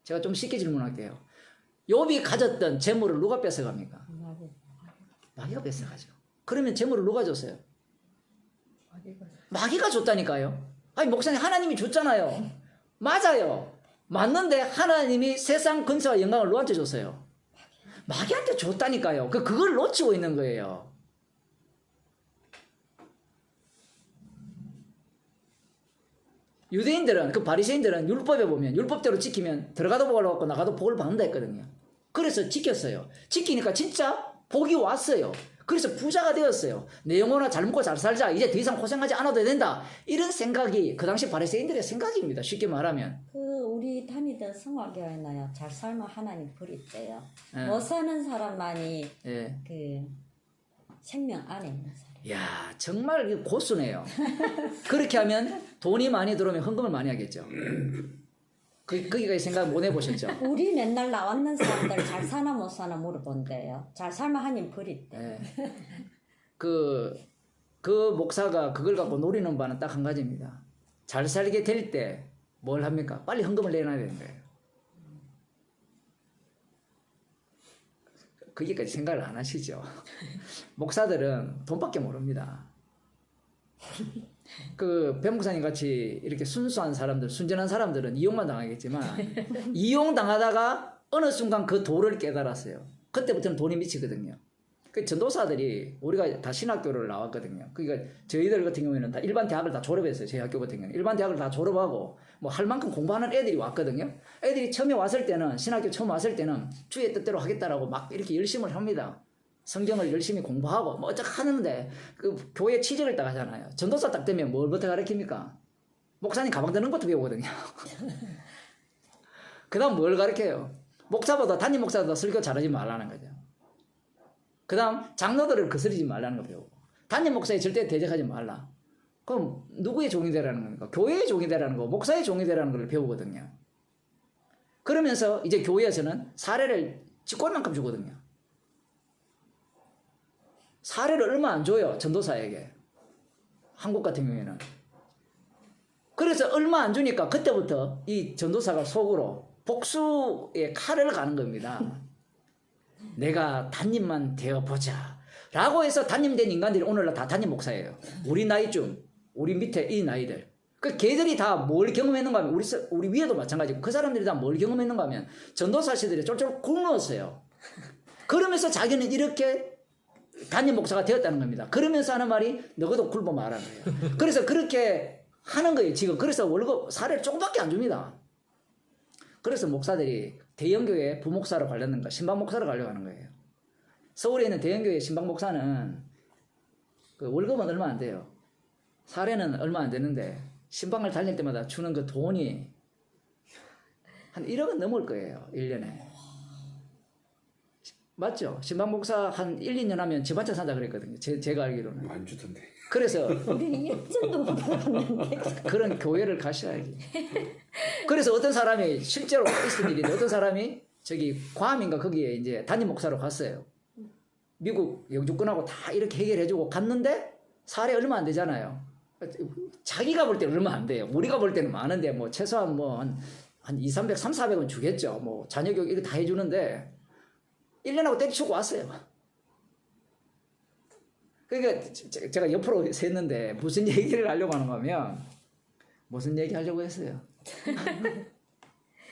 제가 좀 쉽게 질문할게요. 욥이 가졌던 재물을 누가 뺏어갑니까? 마귀가 뺏어가죠. 그러면 재물을 누가 줬어요? 마귀가 줬다니까요. 아니 목사님 하나님이 줬잖아요. 맞아요. 맞는데 하나님이 세상 근세와 영광을 누구한테 줬어요? 마귀한테 줬다니까요. 그걸 놓치고 있는 거예요. 유대인들은 그 바리새인들은 율법에 보면 율법대로 지키면 들어가도 복을 받고 나가도 복을 받는다 했거든요. 그래서 지켰어요. 지키니까 진짜 복이 왔어요. 그래서 부자가 되었어요. 내 영혼아 잘 먹고 잘 살자. 이제 더 이상 고생하지 않아도 된다. 이런 생각이 그 당시 바리새인들의 생각입니다. 쉽게 말하면. 우리 다니던 성화교회나요. 잘 살면 하나님 버리대요. 예. 못 사는 사람만이 예. 그 생명 안에 있는 사람. 야 정말 고수네요. 그렇게 하면 돈이 많이 들어오면 헌금을 많이 하겠죠. 거기까지 생각 못 해보셨죠? 우리 맨날 나왔는 사람들 잘 사나 못 사나 물어본대요. 잘 살면 하나님 버리대. 예. 그 목사가 그걸 갖고 노리는 바는 딱 한 가지입니다. 잘 살게 될 때 뭘 합니까? 빨리 헌금을 내놔야 되는 거예요. 거기까지 생각을 안 하시죠? 목사들은 돈밖에 모릅니다. 그 변목사님 같이 이렇게 순수한 사람들, 순전한 사람들은 이용만 당하겠지만 이용당하다가 어느 순간 그 도를 깨달았어요. 그때부터는 돈이 미치거든요. 그 전도사들이 우리가 다 신학교를 나왔거든요. 그러니까 저희들 같은 경우에는 다 일반 대학을 다 졸업했어요. 저희 학교 같은 경우는 일반 대학을 다 졸업하고 뭐 할 만큼 공부하는 애들이 왔거든요. 애들이 처음에 왔을 때는 신학교 처음 왔을 때는 주의 뜻대로 하겠다라고 막 이렇게 열심을 합니다. 성경을 열심히 공부하고 뭐 어쩌고 하는데 그 교회 취직을 딱 하잖아요. 전도사 딱 되면 뭘부터 가르칩니까? 목사님 가방 드는 것도 배우거든요. 그 다음 뭘 가르쳐요? 목사보다 담임 목사보다 설교 잘하지 말라는 거죠. 그 다음 장로들을 거스르지 말라는 거 배우고 담임 목사에 절대 대적하지 말라. 그럼 누구의 종이 되라는 겁니까? 교회의 종이 되라는 거, 목사의 종이 되라는 걸 배우거든요. 그러면서 이제 교회에서는 사례를 쥐꼬리만큼 주거든요. 사례를 얼마 안 줘요. 전도사에게. 한국 같은 경우에는. 그래서 얼마 안 주니까 그때부터 이 전도사가 속으로 복수의 칼을 가는 겁니다. 내가 담임만 되어보자 라고 해서 담임된 인간들이 오늘날 다 담임 목사예요. 우리 나이쯤, 우리 밑에 이 나이들. 그 걔들이 다 뭘 경험했는가 하면 우리 위에도 마찬가지고 그 사람들이 다 뭘 경험했는가 하면 전도사 시대에 쫄쫄 굶었어요. 그러면서 자기는 이렇게 담임 목사가 되었다는 겁니다. 그러면서 하는 말이 너희도 굶어 말하는 거예요. 그래서 그렇게 하는 거예요 지금. 그래서 월급 사례를 조금밖에 안 줍니다. 그래서 목사들이 대형교회 부목사로 가려는가 신방 목사로 가려고 하는 거예요. 서울에 있는 대형교회 신방 목사는 그 월급은 얼마 안 돼요. 사례는 얼마 안 되는데 신방을 다닐 때마다 주는 그 돈이 한 1억은 넘을 거예요. 1년에. 맞죠? 신방 목사 한 1, 2년 하면 집 한 채 산다 그랬거든요. 제가 알기로는. 안 주던데. 그래서 우리 일전도 못 받았는데. 그런 교회를 가셔야지. 그래서 어떤 사람이 실제로 있은 일인데 어떤 사람이 저기 괌인가 거기에 이제 담임 목사로 갔어요. 미국 영주권하고 다 이렇게 해결해주고 갔는데 사례 얼마 안 되잖아요. 자기가 볼 때는 얼마 안 돼요. 우리가 볼 때는 많은데 뭐 최소한 뭐 한 2, 300, 3, 400은 주겠죠. 뭐 자녀 교육 이거 다 해주는데 1년하고 때려치고 왔어요. 그러니까 제가 옆으로 샜는데 무슨 얘기를 하려고 하는 거면 무슨 얘기 하려고 했어요?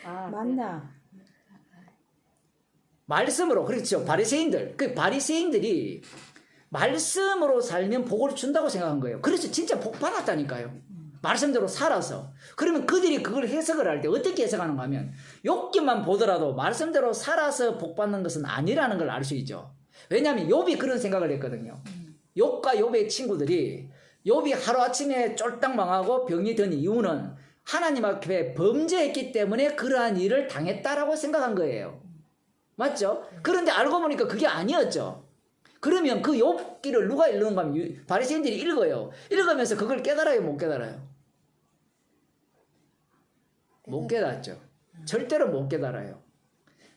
아, 맞나? 말씀으로 그렇죠. 바리새인들 그 바리새인들이 말씀으로 살면 복을 준다고 생각한 거예요. 그래서 진짜 복 받았다니까요. 말씀대로 살아서. 그러면 그들이 그걸 해석을 할 때 어떻게 해석하는가 하면 욥기만 보더라도 말씀대로 살아서 복 받는 것은 아니라는 걸 알 수 있죠. 왜냐하면 욥이 그런 생각을 했거든요. 욥과 욥의 친구들이 욥이 하루아침에 쫄딱 망하고 병이 든 이유는 하나님 앞에 범죄했기 때문에 그러한 일을 당했다라고 생각한 거예요. 맞죠? 그런데 알고 보니까 그게 아니었죠. 그러면 그 욥기를 누가 읽는가 하면 바리새인들이 읽어요. 읽으면서 그걸 깨달아요, 못 깨달아요? 못 깨닫죠. 절대로 못 깨달아요.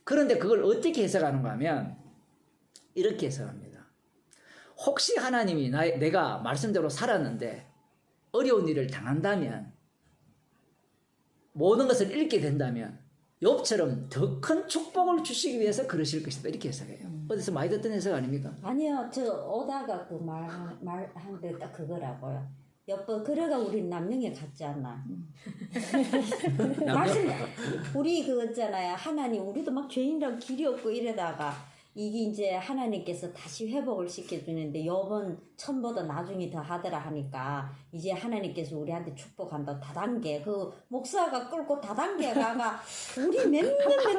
그런데 그걸 어떻게 해석하는가 하면 이렇게 해석합니다. 혹시 하나님이 내가 말씀대로 살았는데 어려운 일을 당한다면 모든 것을 잃게 된다면 욥처럼 더 큰 축복을 주시기 위해서 그러실 것이다. 이렇게 해석해요. 어디서 많이 듣던 해석 아닙니까? 아니요, 저 오다가 그 말한데 딱 그거라고요. 여보, 그래가 우리 남명에 갔지 않나? 말씀, 우리 그 있잖아요. 하나님, 우리도 막 죄인이라고 길이 없고 이러다가 이게 이제 하나님께서 다시 회복을 시켜주는데 요번 처음보다 나중에 더 하더라 하니까 이제 하나님께서 우리한테 축복한다 다단계 그 목사가 끌고 다단계 가가 우리 몇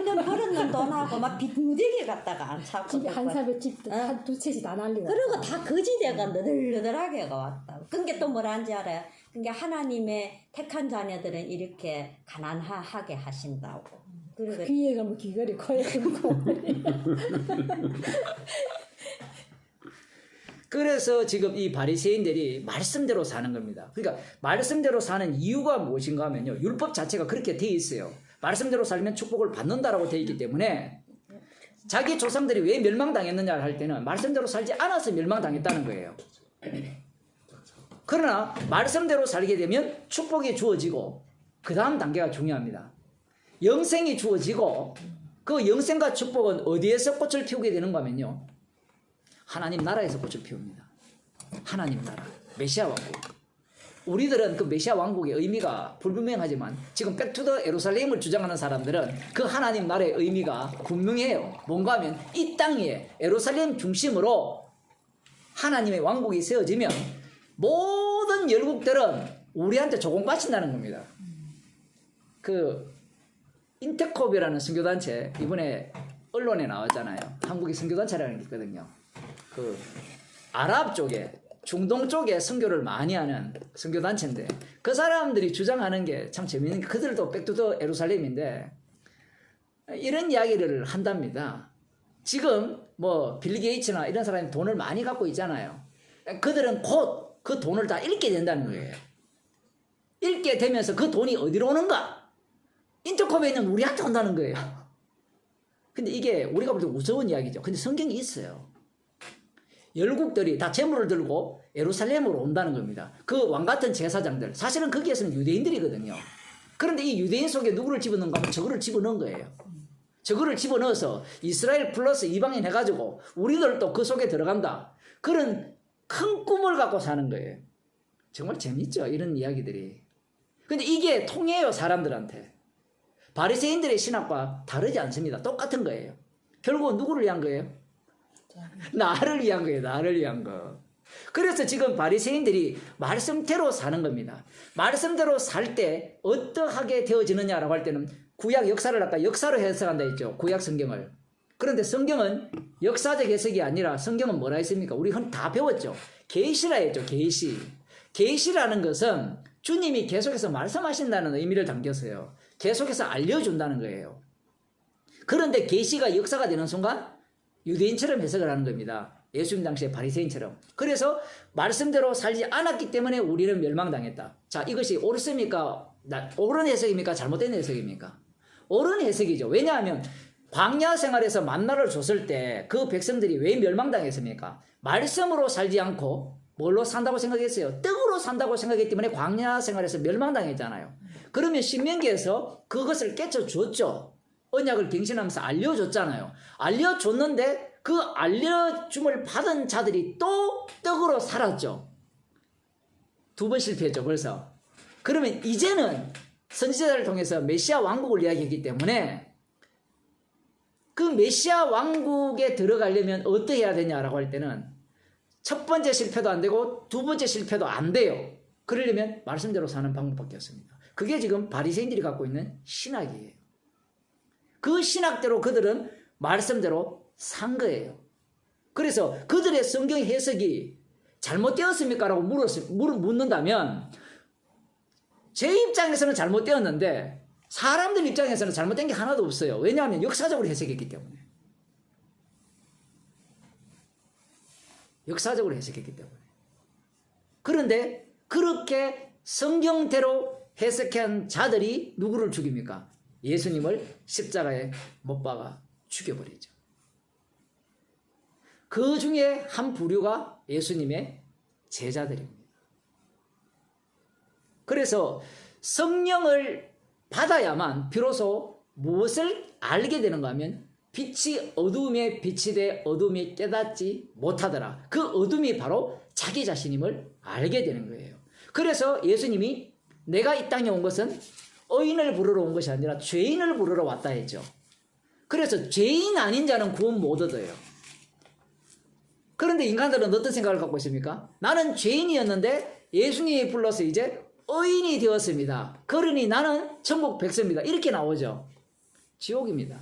년 벌었는 돈하고 막 빚무지개 갖다가 안 차고 집에 한 살에 집도 한두 채씩 다 날리고. 그리고 다 거지대가 너덜너덜하게 왔다. 그게 또 뭐라는지 알아요? 그게 하나님의 택한 자녀들은 이렇게 가난하게 하신다고. 그리고 귀에가 뭐 귀걸이 코에 고 그래서 지금 이 바리새인들이 말씀대로 사는 겁니다. 그러니까 말씀대로 사는 이유가 무엇인가 하면요. 율법 자체가 그렇게 돼 있어요. 말씀대로 살면 축복을 받는다라고 돼 있기 때문에 자기 조상들이 왜 멸망당했느냐 할 때는 말씀대로 살지 않아서 멸망당했다는 거예요. 그러나 말씀대로 살게 되면 축복이 주어지고 그 다음 단계가 중요합니다. 영생이 주어지고 그 영생과 축복은 어디에서 꽃을 피우게 되는가 하면요. 하나님 나라에서 꽃을 피웁니다. 하나님 나라, 메시아 왕국. 우리들은 그 메시아 왕국의 의미가 불분명하지만 지금 백투더 예루살렘을 주장하는 사람들은 그 하나님 나라의 의미가 분명해요. 뭔가 하면 이 땅에 예루살렘 중심으로 하나님의 왕국이 세워지면 모든 열국들은 우리한테 조공 바친다는 겁니다. 그 인터콥이라는 선교단체 이번에 언론에 나왔잖아요. 한국의 선교단체라는 게 있거든요. 그 아랍 쪽에 중동 쪽에 선교를 많이 하는 선교단체인데 그 사람들이 주장하는 게 참 재밌는 게 그들도 백투더 예루살렘인데 이런 이야기를 한답니다. 지금 뭐 빌 게이츠나 이런 사람이 돈을 많이 갖고 있잖아요. 그들은 곧 그 돈을 다 잃게 된다는 거예요. 잃게 되면서 그 돈이 어디로 오는가? 인터컵에 있는 우리한테 온다는 거예요. 근데 이게 우리가 볼 때 무서운 이야기죠. 근데 성경이 있어요. 열국들이 다 재물을 들고 예루살렘으로 온다는 겁니다. 그 왕같은 제사장들. 사실은 거기에서는 유대인들이거든요. 그런데 이 유대인 속에 누구를 집어넣는가 하면 저거를 집어넣은 거예요. 저거를 집어넣어서 이스라엘 플러스 이방인 해가지고 우리들도 그 속에 들어간다. 그런 큰 꿈을 갖고 사는 거예요. 정말 재밌죠. 이런 이야기들이. 근데 이게 통해요. 사람들한테. 바리새인들의 신학과 다르지 않습니다. 똑같은 거예요. 결국은 누구를 위한 거예요? 나를 위한 거예요. 나를 위한 거. 그래서 지금 바리새인들이 말씀대로 사는 겁니다. 말씀대로 살 때 어떠하게 되어지느냐라고 할 때는 구약 역사를 아까 역사로 해석한다 했죠. 구약 성경을. 그런데 성경은 역사적 해석이 아니라 성경은 뭐라 했습니까? 우리 다 배웠죠. 계시라 했죠. 계시. 계시라는 것은 주님이 계속해서 말씀하신다는 의미를 담겼어요. 계속해서 알려준다는 거예요. 그런데 계시가 역사가 되는 순간 유대인처럼 해석을 하는 겁니다. 예수님 당시에 바리새인처럼. 그래서 말씀대로 살지 않았기 때문에 우리는 멸망당했다. 자, 이것이 옳습니까? 옳은 해석입니까? 잘못된 해석입니까? 옳은 해석이죠. 왜냐하면 광야 생활에서 만나를 줬을 때 그 백성들이 왜 멸망당했습니까? 말씀으로 살지 않고 뭘로 산다고 생각했어요? 떡으로 산다고 생각했기 때문에 광야 생활에서 멸망당했잖아요. 그러면 신명기에서 그것을 깨쳐줬죠. 언약을 갱신하면서 알려줬잖아요. 알려줬는데 그 알려줌을 받은 자들이 또 떡으로 살았죠. 2번 실패했죠 벌써. 그러면 이제는 선지자를 통해서 메시아 왕국을 이야기했기 때문에 그 메시아 왕국에 들어가려면 어떻게 해야 되냐라고 할 때는 첫 번째 실패도 안 되고 두 번째 실패도 안 돼요. 그러려면 말씀대로 사는 방법밖에 없습니다. 그게 지금 바리새인들이 갖고 있는 신학이에요. 그 신학대로 그들은 말씀대로 산 거예요. 그래서 그들의 성경 해석이 잘못되었습니까? 라고 묻는다면 제 입장에서는 잘못되었는데 사람들 입장에서는 잘못된 게 하나도 없어요. 왜냐하면 역사적으로 해석했기 때문에. 역사적으로 해석했기 때문에. 그런데 그렇게 성경대로 해석한 자들이 누구를 죽입니까? 예수님을 십자가에 못 박아 죽여버리죠. 그 중에 한 부류가 예수님의 제자들입니다. 그래서 성령을 받아야만 비로소 무엇을 알게 되는가 하면 빛이 어둠에 빛이 돼 어둠이 깨닫지 못하더라. 그 어둠이 바로 자기 자신임을 알게 되는 거예요. 그래서 예수님이 내가 이 땅에 온 것은 의인을 부르러 온 것이 아니라 죄인을 부르러 왔다 했죠. 그래서 죄인 아닌 자는 구원 못 얻어요. 그런데 인간들은 어떤 생각을 갖고 있습니까? 나는 죄인이었는데 예수님이 불러서 이제 의인이 되었습니다. 그러니 나는 천국 백성입니다. 이렇게 나오죠. 지옥입니다.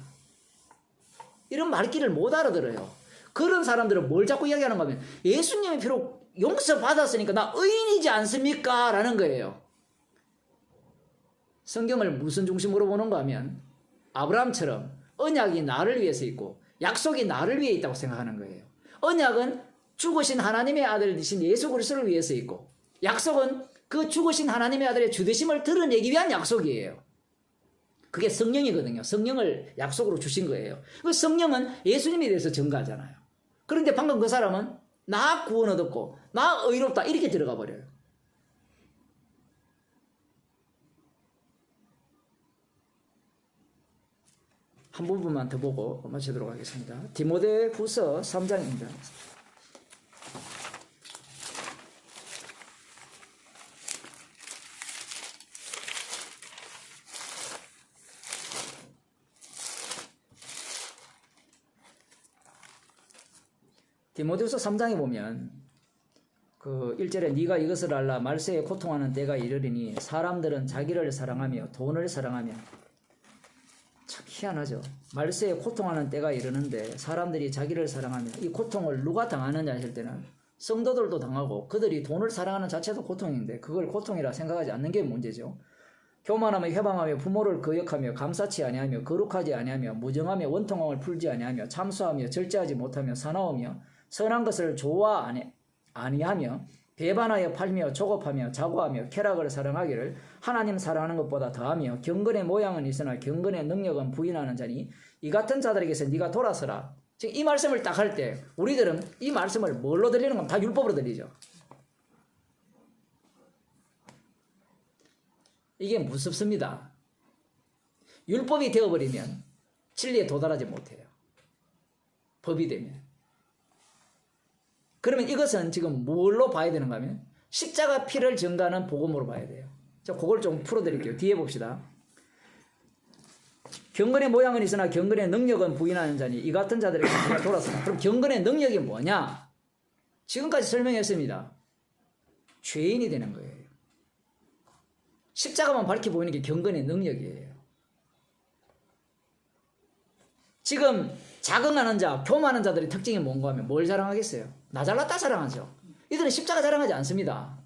이런 말귀를 못 알아들어요. 그런 사람들은 뭘 자꾸 이야기하는가 하면 예수님이 비록 용서받았으니까 나 의인이지 않습니까? 라는 거예요. 성경을 무슨 중심으로 보는가 하면 아브라함처럼 언약이 나를 위해서 있고 약속이 나를 위해 있다고 생각하는 거예요. 언약은 죽으신 하나님의 아들 되신 예수 그리스도를 위해서 있고 약속은 그 죽으신 하나님의 아들의 주되심을 드러내기 위한 약속이에요. 그게 성령이거든요. 성령을 약속으로 주신 거예요. 그 성령은 예수님에 대해서 증거하잖아요. 그런데 방금 그 사람은 나 구원 얻었고 나 의롭다 이렇게 들어가 버려요. 한 부분만 더 보고 마치도록 하겠습니다. 디모데후서 3장입니다. 디모데후서 3장에 보면 그 1절에 네가 이것을 알라 말세에 고통하는 때가 이르리니 사람들은 자기를 사랑하며 돈을 사랑하며 참 희한하죠. 말세에 고통하는 때가 이르는데 사람들이 자기를 사랑하며 이 고통을 누가 당하느냐 하실 때는 성도들도 당하고 그들이 돈을 사랑하는 자체도 고통인데 그걸 고통이라 생각하지 않는 게 문제죠. 교만하며 회방하며 부모를 거역하며 감사치 아니하며 거룩하지 아니하며 무정하며 원통함을 풀지 아니하며 참수하며 절제하지 못하며 사나우며 선한 것을 좋아 아니하며 배반하여 팔며 조급하며 자고하며 쾌락을 사랑하기를 하나님 사랑하는 것보다 더하며 경건의 모양은 있으나 경건의 능력은 부인하는 자니 이 같은 자들에게서 네가 돌아서라. 지금 이 말씀을 딱 할 때 우리들은 이 말씀을 뭘로 들리는 건 다 율법으로 들리죠. 이게 무섭습니다. 율법이 되어버리면 진리에 도달하지 못해요. 법이 되면. 그러면 이것은 지금 뭘로 봐야 되는가 하면 십자가 피를 증가하는 복음으로 봐야 돼요. 자, 그걸 좀 풀어드릴게요. 뒤에 봅시다. 경건의 모양은 있으나 경건의 능력은 부인하는 자니 이 같은 자들에게 내가 돌아서라. 그럼 경건의 능력이 뭐냐? 지금까지 설명했습니다. 죄인이 되는 거예요. 십자가만 밝히 보이는 게 경건의 능력이에요. 지금 자긍하는 자, 교만하는 자들의 특징이 뭔가 하면 뭘 자랑하겠어요? 나 잘났다 자랑하죠. 이들은 십자가 자랑하지 않습니다.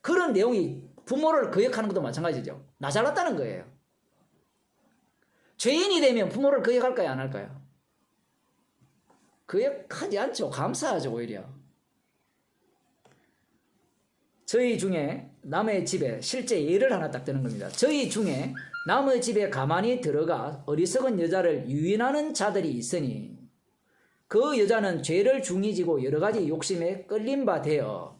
그런 내용이 부모를 거역하는 것도 마찬가지죠. 나 잘났다는 거예요. 죄인이 되면 부모를 거역할까요? 안 할까요? 거역하지 않죠. 감사하죠. 오히려. 저희 중에 남의 집에 실제 예를 하나 딱 드는 겁니다. 저희 중에 남의 집에 가만히 들어가 어리석은 여자를 유인하는 자들이 있으니 그 여자는 죄를 중히 지고 여러 가지 욕심에 끌린 바 되어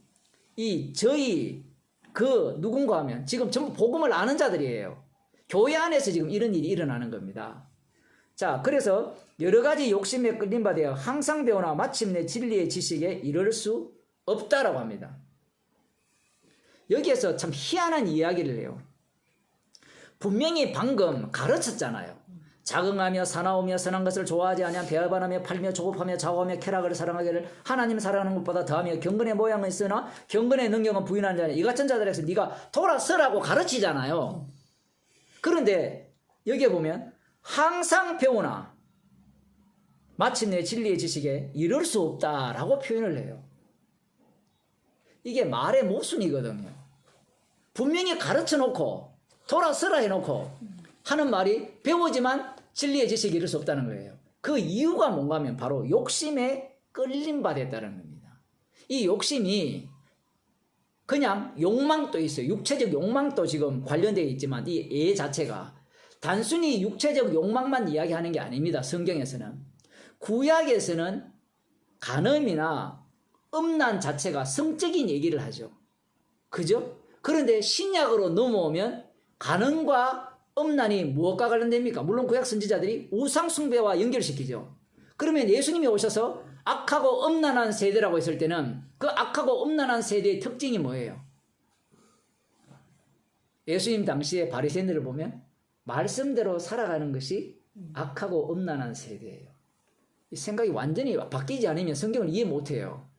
이 저희 그 누군가 하면 지금 전부 복음을 아는 자들이에요. 교회 안에서 지금 이런 일이 일어나는 겁니다. 자, 그래서 여러 가지 욕심에 끌린 바 되어 항상 배우나 마침내 진리의 지식에 이를 수 없다라고 합니다. 여기에서 참 희한한 이야기를 해요. 분명히 방금 가르쳤잖아요. 자긍하며 사나우며 선한 것을 좋아하지 아니하며 배반하며 팔며 조급하며 좌우하며 쾌락을 사랑하기를 하나님 사랑하는 것보다 더하며 경건의 모양은 있으나 경건의 능력은 부인하는 자니 이 같은 자들에게서 네가 돌아서라고 가르치잖아요. 그런데 여기에 보면 항상 배우나 마침내 진리의 지식에 이를 수 없다라고 표현을 해요. 이게 말의 모순이거든요. 분명히 가르쳐 놓고 돌아서라 해놓고 하는 말이 배우지만 진리의 지식에 이를 수 없다는 거예요. 그 이유가 뭔가 하면 바로 욕심에 끌림받았다는 겁니다. 이 욕심이 그냥 욕망도 있어요. 육체적 욕망도 지금 관련되어 있지만 이 애 자체가 단순히 육체적 욕망만 이야기하는 게 아닙니다. 성경에서는. 구약에서는 간음이나 음란 자체가 성적인 얘기를 하죠. 그죠? 그런데 신약으로 넘어오면 간음과 음란이 무엇과 관련됩니까? 물론 구약 선지자들이 우상 숭배와 연결시키죠. 그러면 예수님이 오셔서 악하고 음란한 세대라고 했을 때는 그 악하고 음란한 세대의 특징이 뭐예요? 예수님 당시에 바리새인들을 보면 말씀대로 살아가는 것이 악하고 음란한 세대예요. 이 생각이 완전히 바뀌지 않으면 성경을 이해 못해요.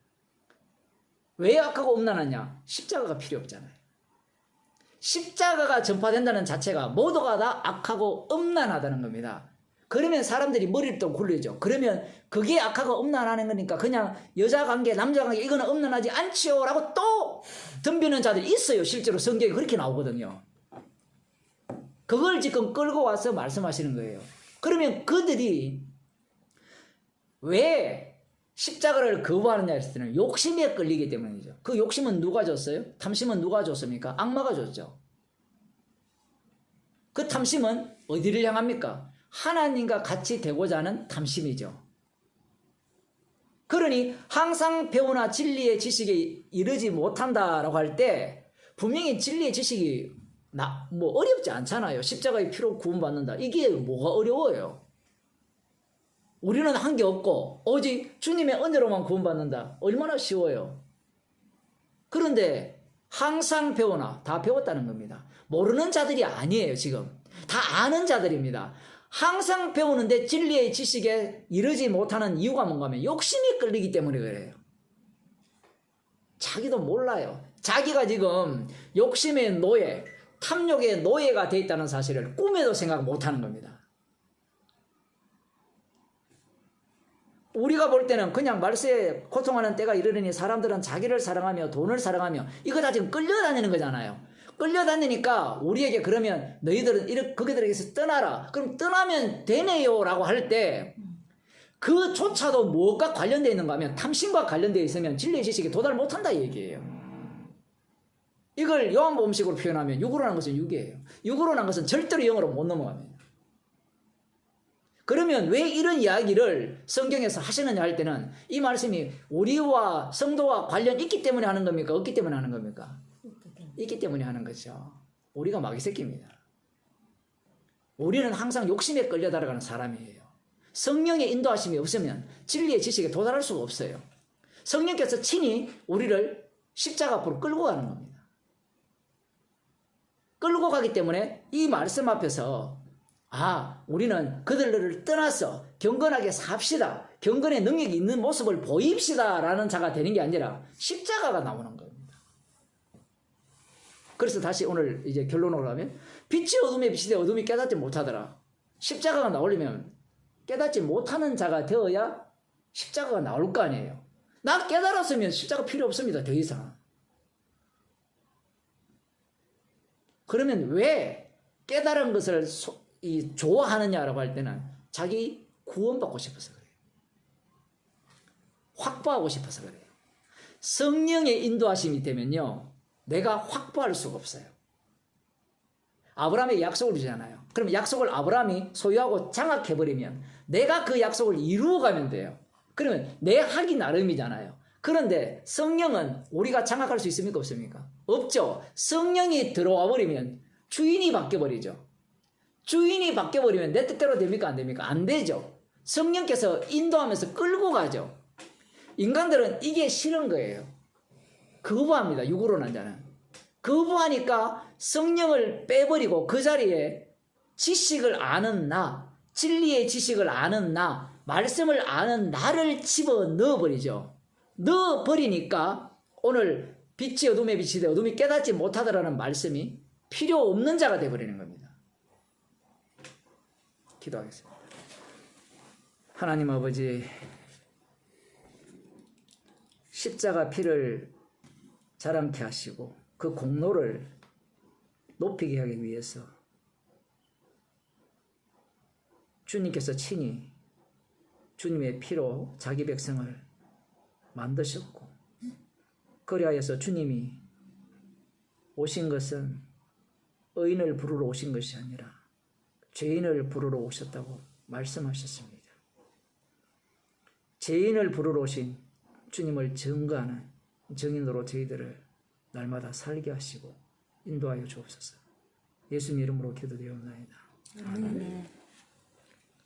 왜 악하고 음란하냐? 십자가가 필요 없잖아요. 십자가가 전파된다는 자체가 모두가 다 악하고 음란하다는 겁니다. 그러면 사람들이 머리를 또 굴리죠. 그러면 그게 악하고 음란하는 거니까 그냥 여자 관계, 남자 관계 이거는 음란하지 않지요 라고 또 덤비는 자들이 있어요. 실제로 성경에 그렇게 나오거든요. 그걸 지금 끌고 와서 말씀하시는 거예요. 그러면 그들이 왜 십자가를 거부하느냐 했을 때는 욕심에 끌리기 때문이죠. 그 욕심은 누가 줬어요? 탐심은 누가 줬습니까? 악마가 줬죠. 그 탐심은 어디를 향합니까? 하나님과 같이 되고자 하는 탐심이죠. 그러니 항상 배우나 진리의 지식에 이르지 못한다라고 할 때 분명히 진리의 지식이 뭐 어렵지 않잖아요. 십자가의 피로 구원받는다. 이게 뭐가 어려워요? 우리는 한 게 없고 오직 주님의 은혜로만 구원받는다. 얼마나 쉬워요. 그런데 항상 배우나 다 배웠다는 겁니다. 모르는 자들이 아니에요. 지금 다 아는 자들입니다. 항상 배우는데 진리의 지식에 이르지 못하는 이유가 뭔가 하면 욕심이 끌리기 때문에 그래요. 자기도 몰라요. 자기가 지금 욕심의 노예, 탐욕의 노예가 돼 있다는 사실을 꿈에도 생각 못하는 겁니다. 우리가 볼 때는 그냥 말세에 고통하는 때가 이르르니 사람들은 자기를 사랑하며 돈을 사랑하며 이거 다 지금 끌려다니는 거잖아요. 끌려다니니까 우리에게 그러면 너희들은 이렇게 그들에게서 떠나라. 그럼 떠나면 되네요 라고 할 때 그조차도 무엇과 관련되어 있는가 하면 탐심과 관련되어 있으면 진리의 지식에 도달 못한다 이 얘기예요. 이걸 요한복음식으로 표현하면 육으로 난 것은 육이에요. 육으로 난 것은 절대로 영으로 못 넘어갑니다. 그러면 왜 이런 이야기를 성경에서 하시느냐 할 때는 이 말씀이 우리와 성도와 관련 있기 때문에 하는 겁니까? 없기 때문에 하는 겁니까? 있기 때문에 하는 거죠. 우리가 마귀 새끼입니다. 우리는 항상 욕심에 끌려 달아가는 사람이에요. 성령의 인도하심이 없으면 진리의 지식에 도달할 수가 없어요. 성령께서 친히 우리를 십자가 앞으로 끌고 가는 겁니다. 끌고 가기 때문에 이 말씀 앞에서 우리는 그들을 떠나서 경건하게 삽시다. 경건의 능력이 있는 모습을 보입시다. 라는 자가 되는 게 아니라 십자가가 나오는 겁니다. 그래서 다시 오늘 이제 결론으로 가면 빛이 어둠에 비치되 어둠이 깨닫지 못하더라. 십자가가 나오려면 깨닫지 못하는 자가 되어야 십자가가 나올 거 아니에요. 나 깨달았으면 십자가 필요 없습니다. 더 이상. 그러면 왜 깨달은 것을 좋아하느냐라고 할 때는 자기 구원받고 싶어서 그래요. 확보하고 싶어서 그래요. 성령의 인도하심이 되면요. 내가 확보할 수가 없어요. 아브라함에게 약속을 주잖아요. 그럼 약속을 아브라함이 소유하고 장악해버리면 내가 그 약속을 이루어가면 돼요. 그러면 내 하기 나름이잖아요. 그런데 성령은 우리가 장악할 수 있습니까? 없습니까? 없죠. 성령이 들어와 버리면 주인이 바뀌어버리죠. 주인이 바뀌어버리면 내 뜻대로 됩니까? 안 됩니까? 안 되죠. 성령께서 인도하면서 끌고 가죠. 인간들은 이게 싫은 거예요. 거부합니다. 육으로 난 자는. 거부하니까 성령을 빼버리고 그 자리에 지식을 아는 나, 진리의 지식을 아는 나, 말씀을 아는 나를 집어 넣어버리죠. 넣어버리니까 오늘 빛이 어둠에 빛이 되 어둠이 깨닫지 못하더라는 말씀이 필요 없는 자가 되어버리는 겁니다. 기도하겠습니다. 하나님 아버지, 십자가 피를 자랑케 하시고 그 공로를 높이게 하기 위해서 주님께서 친히 주님의 피로 자기 백성을 만드셨고, 그리하여서 주님이 오신 것은 의인을 부르러 오신 것이 아니라 죄인을 부르러 오셨다고 말씀하셨습니다. 죄인을 부르러 오신 주님을 증거하는 증인으로 저희들을 날마다 살게 하시고 인도하여 주옵소서. 예수님 이름으로 기도드리옵나이다. 아멘.